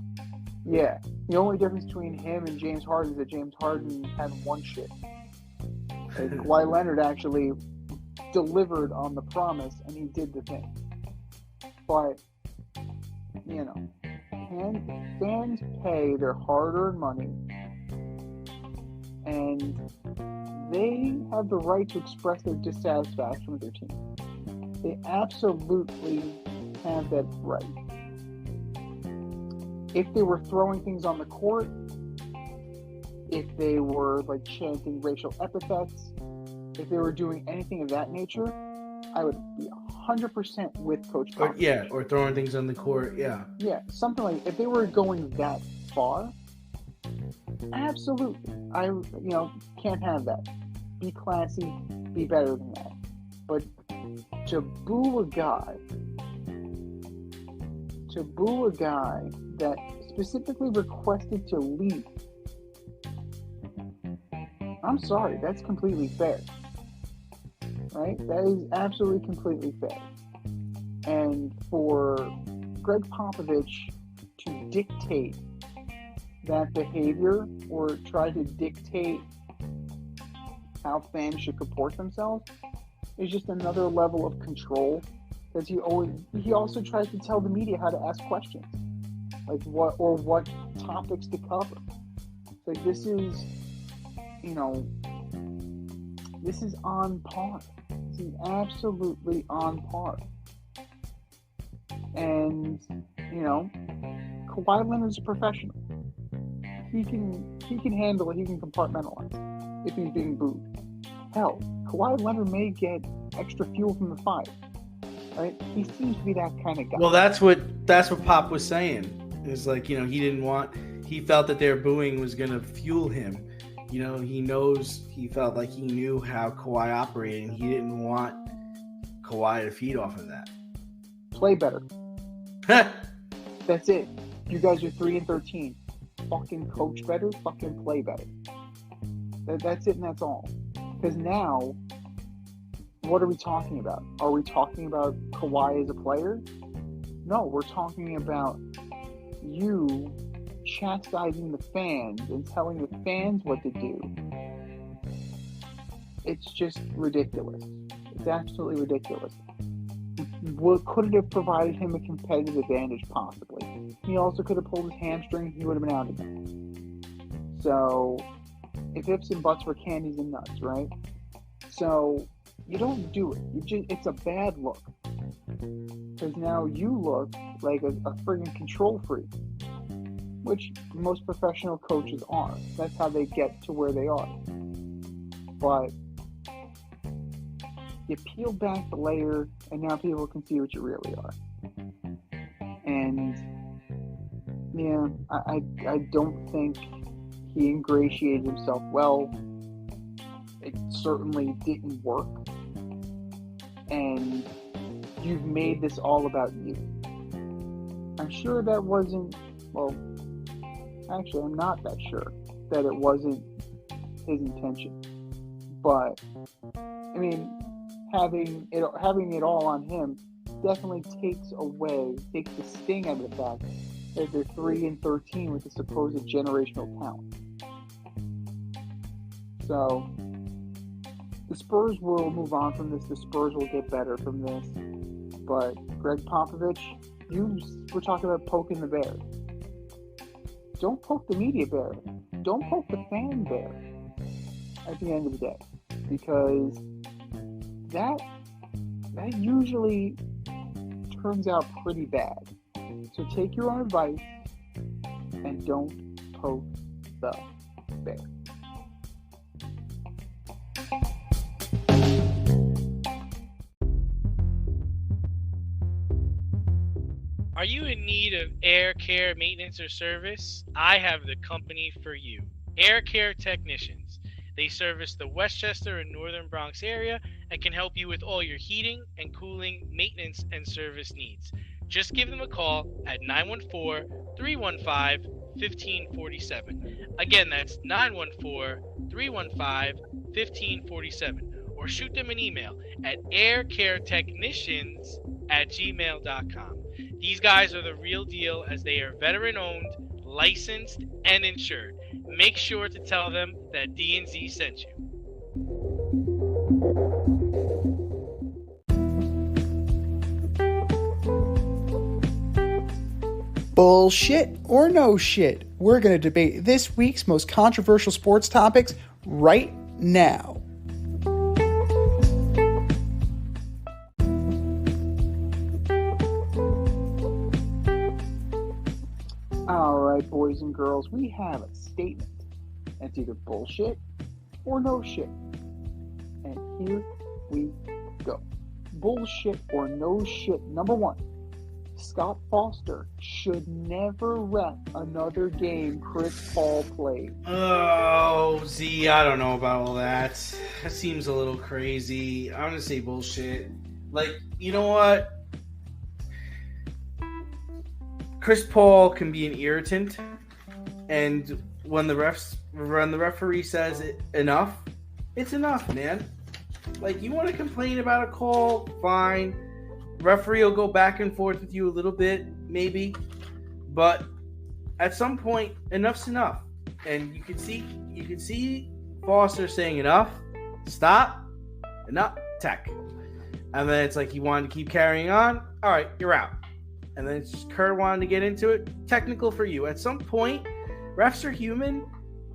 The only difference between him and James Harden is that James Harden had one shit. Kawhi Leonard actually delivered on the promise, and he did the thing. But, fans pay their hard-earned money, and they have the right to express their dissatisfaction with their team. They absolutely have that right. If they were throwing things on the court, if they were chanting racial epithets, if they were doing anything of that nature, I would be 100% with Coach Popovich. Or throwing things on the court, yeah. Yeah, something like, if they were going that far, absolutely. I can't have that. Be classy, be better than that. But to boo a guy that specifically requested to leave, I'm sorry, that's completely fair. Right? That is absolutely completely fair. And for Gregg Popovich to dictate that behavior or try to dictate how fans should comport themselves is just another level of control. Because he also tries to tell the media how to ask questions, what topics to cover. This is, this is on par. This is absolutely on par. And Kawhi Leonard's a professional. He can handle it. He can compartmentalize if he's being booed. Hell, Kawhi Leonard may get extra fuel from the fire. Right? He seems to be that kind of guy. Well, that's what Pop was saying. It's he felt that their booing was going to fuel him. He felt like he knew how Kawhi operated, and he didn't want Kawhi to feed off of that. Play better. That's it. You guys are 3-13. Fucking coach better. Fucking play better. That's it, and that's all. Because now, what are we talking about? Are we talking about Kawhi as a player? No, we're talking about you chastising the fans and telling the fans what to do, it's just ridiculous. It's absolutely ridiculous. What could it have provided him a competitive advantage? Possibly. He also could have pulled his hamstring. He would have been out again. So, if ifs and buts were candies and nuts, right? So, you don't do it. It's a bad look. Because now you look like a friggin' control freak, which most professional coaches are. That's how they get to where they are. But you peel back the layer, and now people can see what you really are. And yeah, I don't think he ingratiated himself well. It certainly didn't work. And you've made this all about you. I'm sure that wasn't, well, actually, I'm not that sure that it wasn't his intention. But, I mean, having it all on him definitely takes the sting out of the fact that they're 3-13 with the supposed generational talent. So, the Spurs will move on from this. The Spurs will get better from this. But Gregg Popovich, you were talking about poking the bear. Don't poke the media bear. Don't poke the fan bear at the end of the day. Because that usually turns out pretty bad. So take your own advice and don't poke the bear. Are you in need of air care maintenance or service? I have the company for you. Air Care Technicians. They service the Westchester and Northern Bronx area and can help you with all your heating and cooling, maintenance, and service needs. Just give them a call at 914-315-1547. Again, that's 914-315-1547. Or shoot them an email at aircaretechnicians@gmail.com. These guys are the real deal as they are veteran-owned, licensed, and insured. Make sure to tell them that D&Z sent you. Bullshit or no shit? We're going to debate this week's most controversial sports topics right now. All right, boys and girls, we have a statement. It's either bullshit or no shit. And here we go. Bullshit or no shit. Number one, Scott Foster should never ref another game Chris Paul played. Oh, Z, I don't know about all that. That seems a little crazy. I'm going to say bullshit. Like, you know what? Chris Paul can be an irritant, and when the referee says enough, it's enough, man. Like, you want to complain about a call, fine. Referee will go back and forth with you a little bit, maybe, but at some point, enough's enough. And you can see Foster saying enough, stop, enough, tech. And then it's like he wanted to keep carrying on. All right, you're out. And then it's just Kurt wanted to get into it. Technical for you. At some point, refs are human,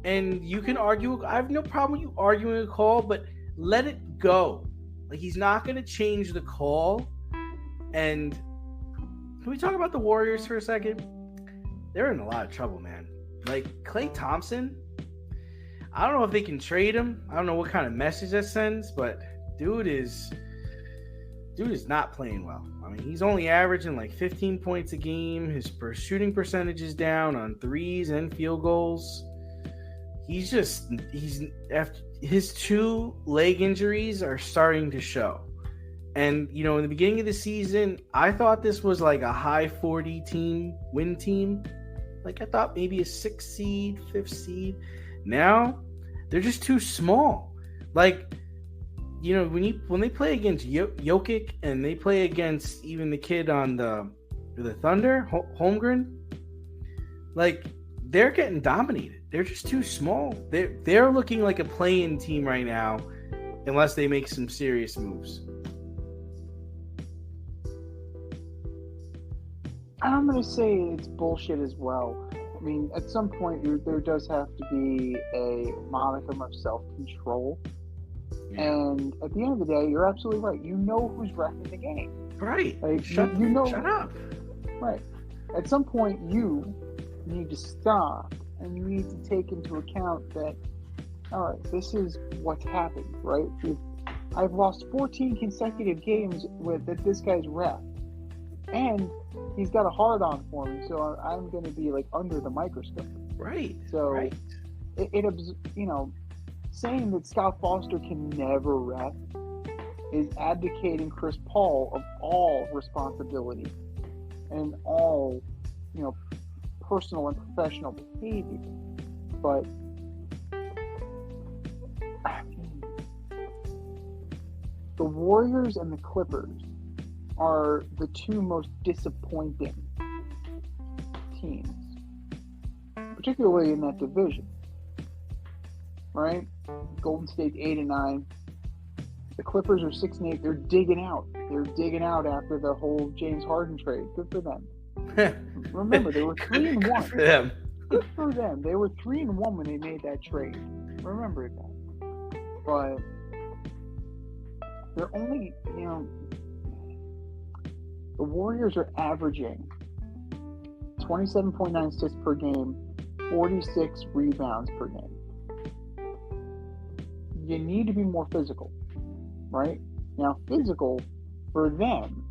and you can argue. I have no problem with you arguing a call, but let it go. Like, he's not going to change the call. And can we talk about the Warriors for a second? They're in a lot of trouble, man. Like, Klay Thompson, I don't know if they can trade him. I don't know what kind of message that sends, but dude is not playing well. I mean, he's only averaging like 15 points a game. His shooting percentage is down on threes and field goals. He's after his 2 leg injuries are starting to show. And, you know, in the beginning of the season, I thought this was like a high 40 win team. Like, I thought maybe a 6th seed, 5th seed. Now, they're just too small. Like, you know, when they play against Jokic and they play against even the kid on the Thunder, Holmgren, Like, they're getting dominated. They're just too small. They're looking like a play-in team right now, unless they make some serious moves. I'm going to say it's bullshit as well. I mean, at some point, there does have to be a modicum of self-control. Yeah. And at the end of the day, you're absolutely right. You know who's reffing the game. Right. Like, shut up. Right. At some point, you need to stop and you need to take into account that, all right, this is what's happened, right? I've lost 14 consecutive games that this guy's ref. And he's got a hard-on for me, so I'm going to be, like, under the microscope. Right. So, right. Saying that Scott Foster can never ref is abdicating Chris Paul of all responsibility and all, personal and professional behavior. But the Warriors and the Clippers are the two most disappointing teams, particularly in that division. Right? Golden State's 8-9. The Clippers are 6-8. They're digging out. They're digging out after the whole James Harden trade. Good for them. Remember, they were 3-1. Good for them. Good for them. They were 3-1 when they made that trade. Remember that. But they're only, the Warriors are averaging 27.9 assists per game, 46 rebounds per game. You need to be more physical, right? Now, physical for them,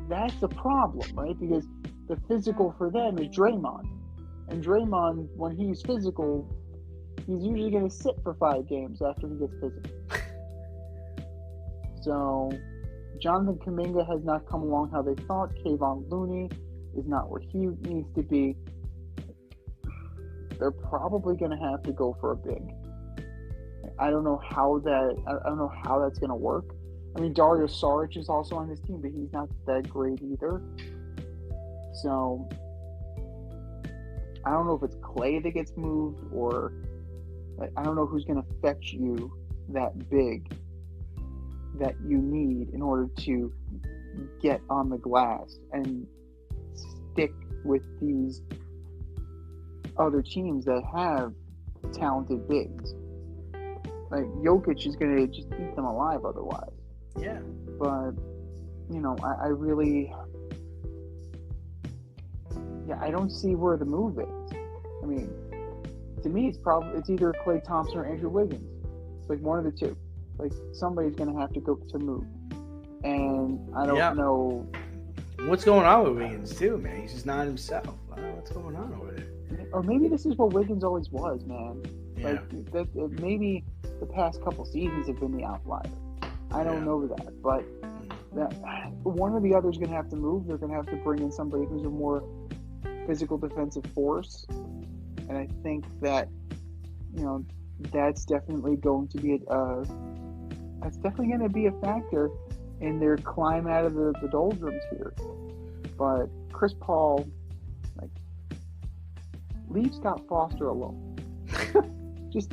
that's the problem, right? Because the physical for them is Draymond. And Draymond, when he's physical, he's usually going to sit for 5 games after he gets physical. So, Jonathan Kuminga has not come along how they thought. Kayvon Looney is not where he needs to be. They're probably going to have to go for a big. I don't know how that's going to work. I mean, Dario Saric is also on this team, but he's not that great either. So, I don't know if it's Clay that gets moved or I don't know who's going to fetch you that big that you need in order to get on the glass and stick with these other teams that have talented bigs. Like, Jokic is going to just eat them alive otherwise. Yeah. But, I really... Yeah, I don't see where the move is. I mean, to me, it's either Klay Thompson or Andrew Wiggins. It's like one of the two. Like, somebody's going to have to go to move. And I don't know... What's going on with Wiggins, too, man? He's just not himself. I don't know what's going on over there. Or maybe this is what Wiggins always was, man. Yeah. Like, maybe the past couple seasons have been the outlier. I don't know that. But one or the other is going to have to move. They're going to have to bring in somebody who's a more physical defensive force. And I think that, that's definitely going to be a factor in their climb out of the doldrums here. But Chris Paul, leave Scott Foster alone. Just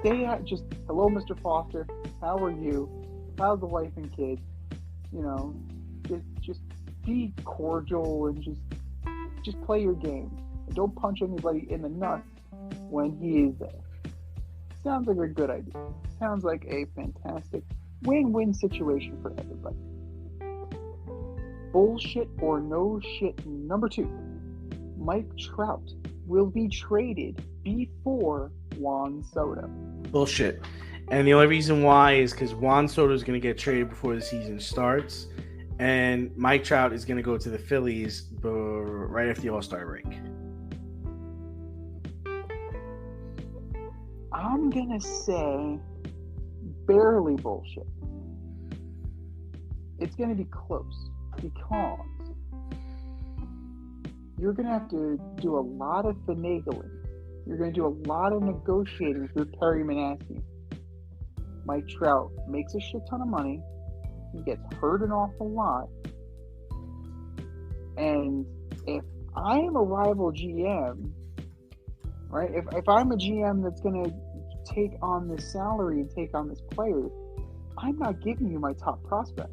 stay out. Just hello, Mr. Foster. How are you? How's the wife and kids? Just be cordial and just play your game. And don't punch anybody in the nuts when he is there. Sounds like a good idea. Sounds like a fantastic win-win situation for everybody. Bullshit or no shit number 2. Mike Trout will be traded before Juan Soto. Bullshit. And the only reason why is because Juan Soto is going to get traded before the season starts, and Mike Trout is going to go to the Phillies right after the All-Star break. I'm going to say barely bullshit. It's going to be close because you're going to have to do a lot of finagling. You're going to do a lot of negotiating with Perry Manasseh. Mike Trout makes a shit ton of money. He gets hurt an awful lot. And if I am a rival GM, right? If I'm a GM that's going to take on this salary and take on this player, I'm not giving you my top prospects.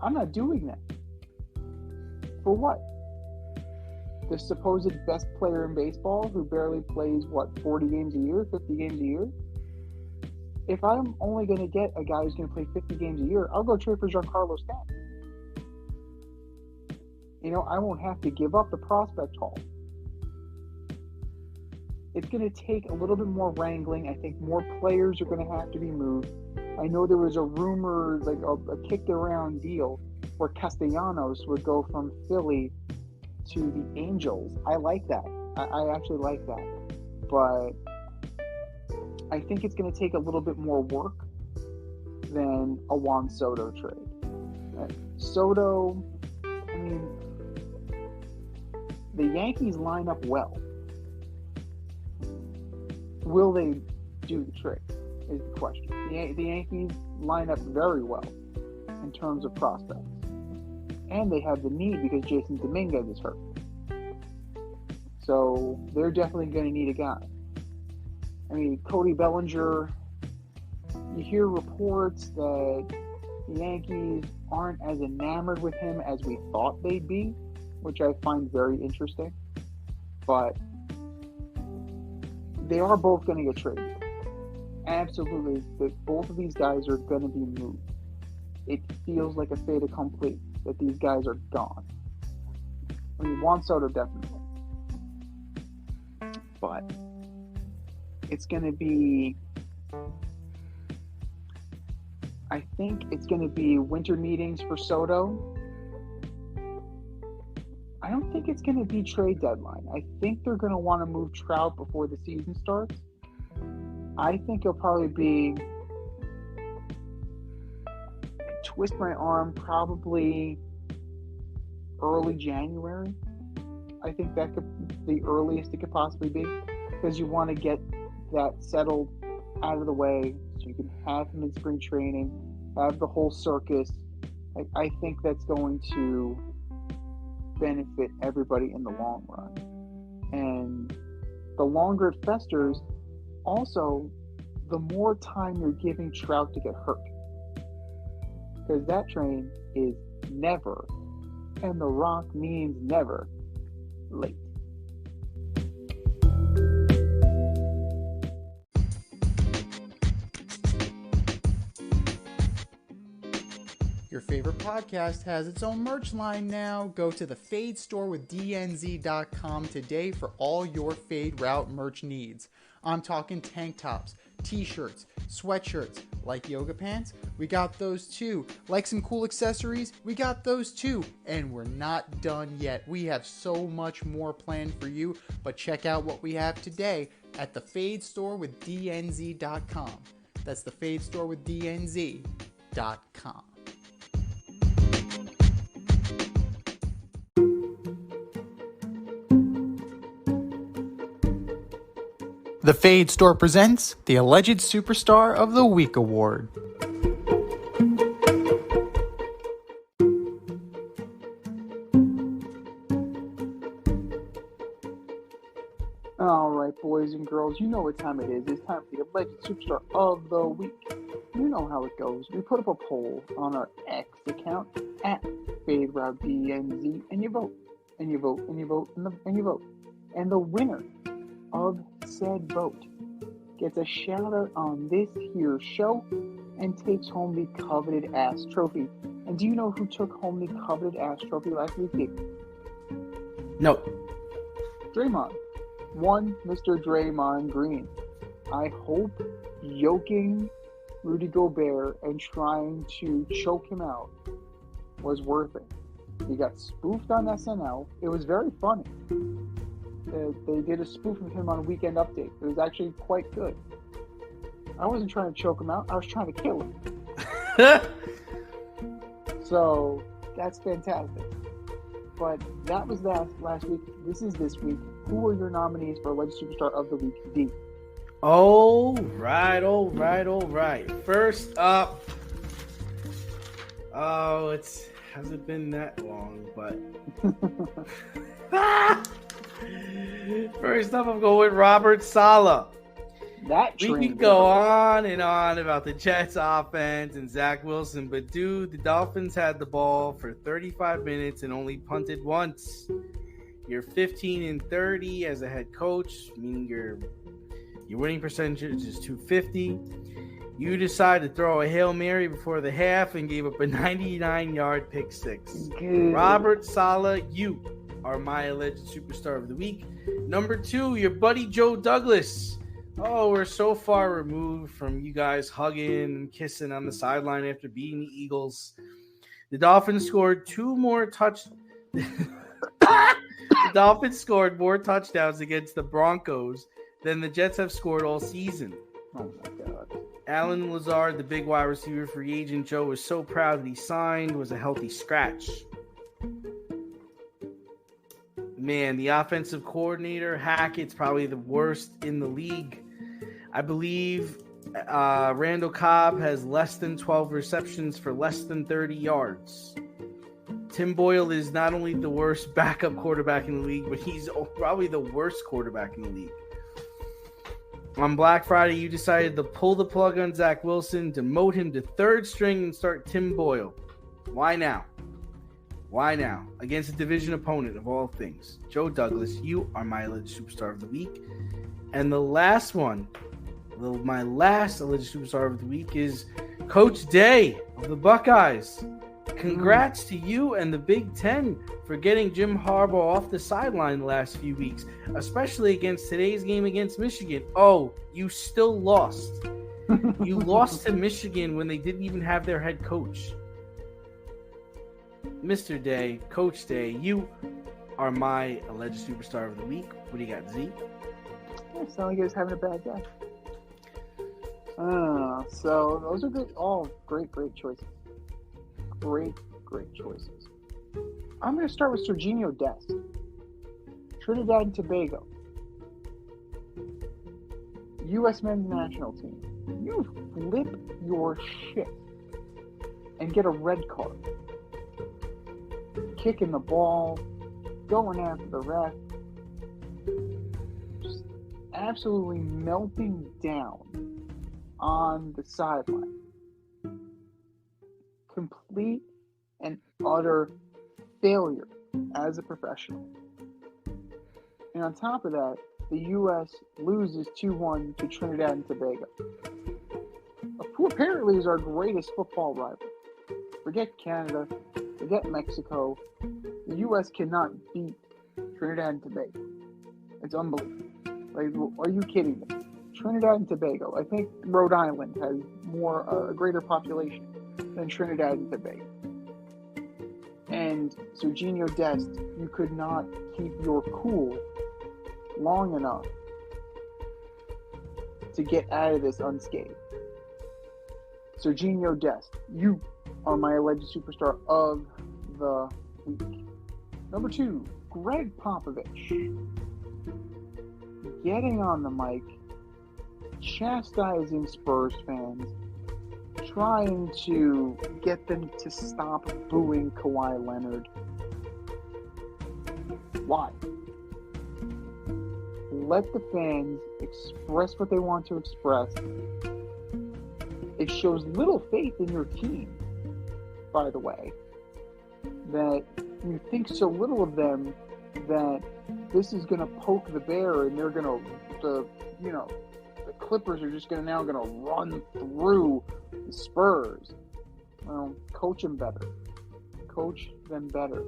I'm not doing that. For what? The supposed best player in baseball who barely plays, 40 games a year, 50 games a year? If I'm only going to get a guy who's going to play 50 games a year, I'll go trade for Giancarlo Stanton. I won't have to give up the prospect haul. It's going to take a little bit more wrangling. I think more players are going to have to be moved. I know there was a rumor, like a kicked around deal, where Castellanos would go from Philly to the Angels. I like that. I actually like that. But I think it's going to take a little bit more work than a Juan Soto trade. Soto, I mean, the Yankees line up well. Will they do the trick is the question. The Yankees line up very well in terms of prospects. And they have the need because Jason Dominguez is hurt. So they're definitely going to need a guy. I mean, Cody Bellinger, you hear reports that the Yankees aren't as enamored with him as we thought they'd be, which I find very interesting. But they are both going to get traded. Absolutely. Both of these guys are going to be moved. It feels like a fait accompli that these guys are gone. I mean, Juan Soto definitely. But it's going to be... I think it's going to be winter meetings for Soto. I don't think it's going to be trade deadline. I think they're going to want to move Trout before the season starts. I think it'll probably be, twist my arm, probably early January. I think that could the earliest it could possibly be, because you want to get that settled out of the way so you can have him in spring training, have the whole circus. I think that's going to benefit everybody in the long run. And the longer it festers, also, the more time you're giving Trout to get hurt. Because that train is never, and The Rock means never, late. Your favorite podcast has its own merch line now. Go to the Fade Store with DNZ.com today for all your Fade Route merch needs. I'm talking tank tops, t-shirts, sweatshirts, like yoga pants, we got those too. Like some cool accessories, we got those too. And we're not done yet. We have so much more planned for you, but check out what we have today at the Fade Store with DNZ.com. That's the Fade Store with DNZ.com. The Fade Store presents the Alleged Superstar of the Week Award. All right, boys and girls, you know what time it is. It's time for the Alleged Superstar of the Week. You know how it goes. We put up a poll on our X account at FadeRouteDNZ, and you vote, and you vote, and you vote, and you vote. And the winner of said vote gets a shout out on this here show and takes home the coveted ass trophy. And do you know who took home the coveted ass trophy last week? No. Draymond. One Mr. Draymond Green. I hope yoking Rudy Gobert and trying to choke him out was worth it. He got spoofed on SNL. It was very funny. They did a spoof of him on Weekend Update. It was actually quite good. I wasn't trying to choke him out. I was trying to kill him. So, that's fantastic. But that was last week. This is this week. Who are your nominees for Alleged Superstar of the Week, D? All right. First up, hasn't been that long, but first up, I'm going with Robert Saleh. That We train can go goes. on and on about the Jets offense and Zach Wilson, but dude, the Dolphins had the ball for 35 minutes and only punted once. You're 15-30 as a head coach, meaning your winning percentage is .250. You decide to throw a Hail Mary before the half and gave up a 99-yard pick six. Good. Robert Saleh, you are my alleged superstar of the week. Number 2, your buddy Joe Douglas. Oh, we're so far removed from you guys hugging and kissing on the sideline after beating the Eagles. The Dolphins scored 2 more touchdowns. The Dolphins scored more touchdowns against the Broncos than the Jets have scored all season. Oh my God. Alan Lazard, the big wide receiver free agent Joe was so proud that he signed, was a healthy scratch. Man, the offensive coordinator, Hackett's probably the worst in the league. I believe Randall Cobb has less than 12 receptions for less than 30 yards. Tim Boyle is not only the worst backup quarterback in the league, but he's probably the worst quarterback in the league. On Black Friday, you decided to pull the plug on Zach Wilson, demote him to 3rd string, and start Tim Boyle. Why now? Why now? Against a division opponent of all things. Joe Douglas, you are my alleged superstar of the week. And the last one, my last alleged superstar of the week is Coach Day of the Buckeyes. Congrats to you and the Big Ten for getting Jim Harbaugh off the sideline the last few weeks, especially against today's game against Michigan. Oh, you still lost. You lost to Michigan when they didn't even have their head coach. Mr. Day, Coach Day, you are my alleged superstar of the week. What do you got, Z? It sounds like he was having a bad day. So those are good. All great choices. Great choices. I'm going to start with Serginho Dest, Trinidad and Tobago, U.S. men's national team. You flip your shit and get a red card. Kicking the ball, going after the ref, just absolutely melting down on the sideline. Complete and utter failure as a professional. And on top of that, the U.S. loses 2-1 to Trinidad and Tobago, who apparently is our greatest football rival. Forget Canada, forget Mexico. The U.S. cannot beat Trinidad and Tobago. It's unbelievable. Like, are you kidding me? Trinidad and Tobago. I think Rhode Island has a greater population than Trinidad and Tobago. And Serginho Dest, you could not keep your cool long enough to get out of this unscathed. Serginho Dest, you are my alleged superstar of the week. Number 2, Gregg Popovich. Getting on the mic, chastising Spurs fans, trying to get them to stop booing Kawhi Leonard. Why? Let the fans express what they want to express. It shows little faith in your team, by the way, that you think so little of them that this is going to poke the bear and they're going to, the Clippers are just going to run through the Spurs. Well, coach them better. Coach them better.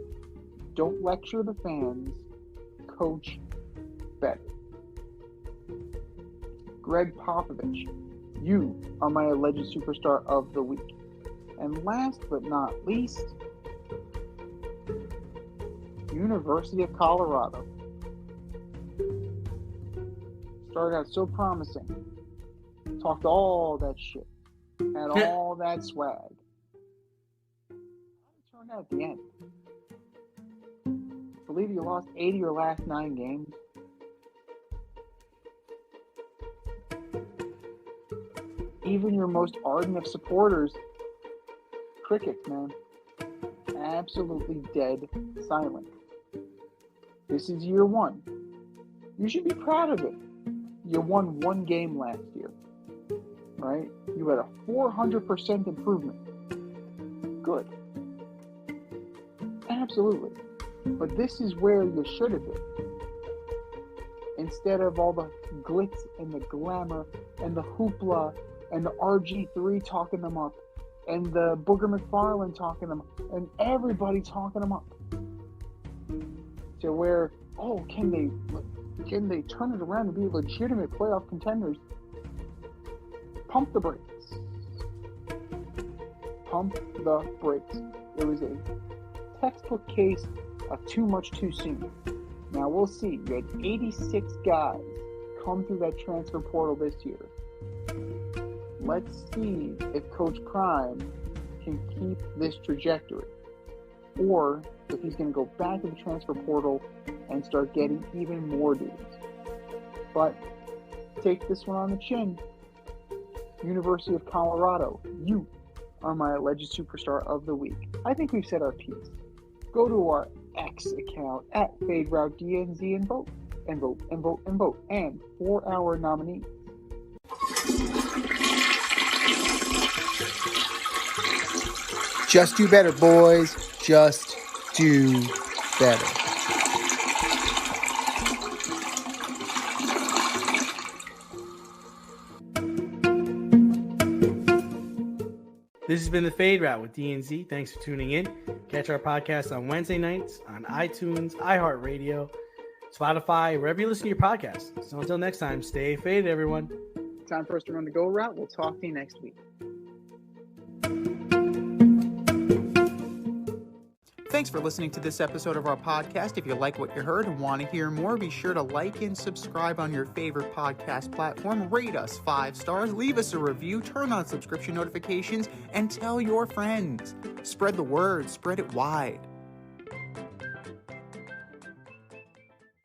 Don't lecture the fans. Coach better. Gregg Popovich, you are my alleged superstar of the week. And last but not least, University of Colorado. Started out so promising. Talked all that shit. Had all that swag. It turned out at the end. I believe you lost 8 of your last 9 games. Even your most ardent of supporters, crickets, man. absolutely dead silent. This is year one. You should be proud of it. You won one game last year, right? You had a 400% improvement. Good. Absolutely. But this is where you should have been. Instead of all the glitz and the glamour and the hoopla and the RG3 talking them up and the Booger McFarland talking them up and everybody talking them up. To where, oh, can they turn it around and be legitimate playoff contenders? Pump the brakes. Pump the brakes. It was a textbook case of too much too soon. Now we'll see. You had 86 guys come through that transfer portal this year. Let's see if Coach Prime can keep this trajectory, or if he's going to go back to the transfer portal and start getting even more dudes. But take this one on the chin. University of Colorado, you are my alleged superstar of the week. I think we've said our piece. Go to our X account at FadeRouteDNZ and vote, and vote, and vote, and vote. And for our nominees, Just do better, boys. Just do better. This has been the Fade Route with DNZ. Thanks for tuning in. Catch our podcast on Wednesday nights on iTunes, iHeartRadio, Spotify, wherever you listen to your podcasts. So until next time, stay faded, everyone. time for us to run the go route. We'll talk to you next week. Thanks for listening to this episode of our podcast. If you like what you heard and want to hear more, be sure to like and subscribe on your favorite podcast platform. Rate us 5 stars, leave us a review, turn on subscription notifications, and tell your friends. Spread the word, spread it wide.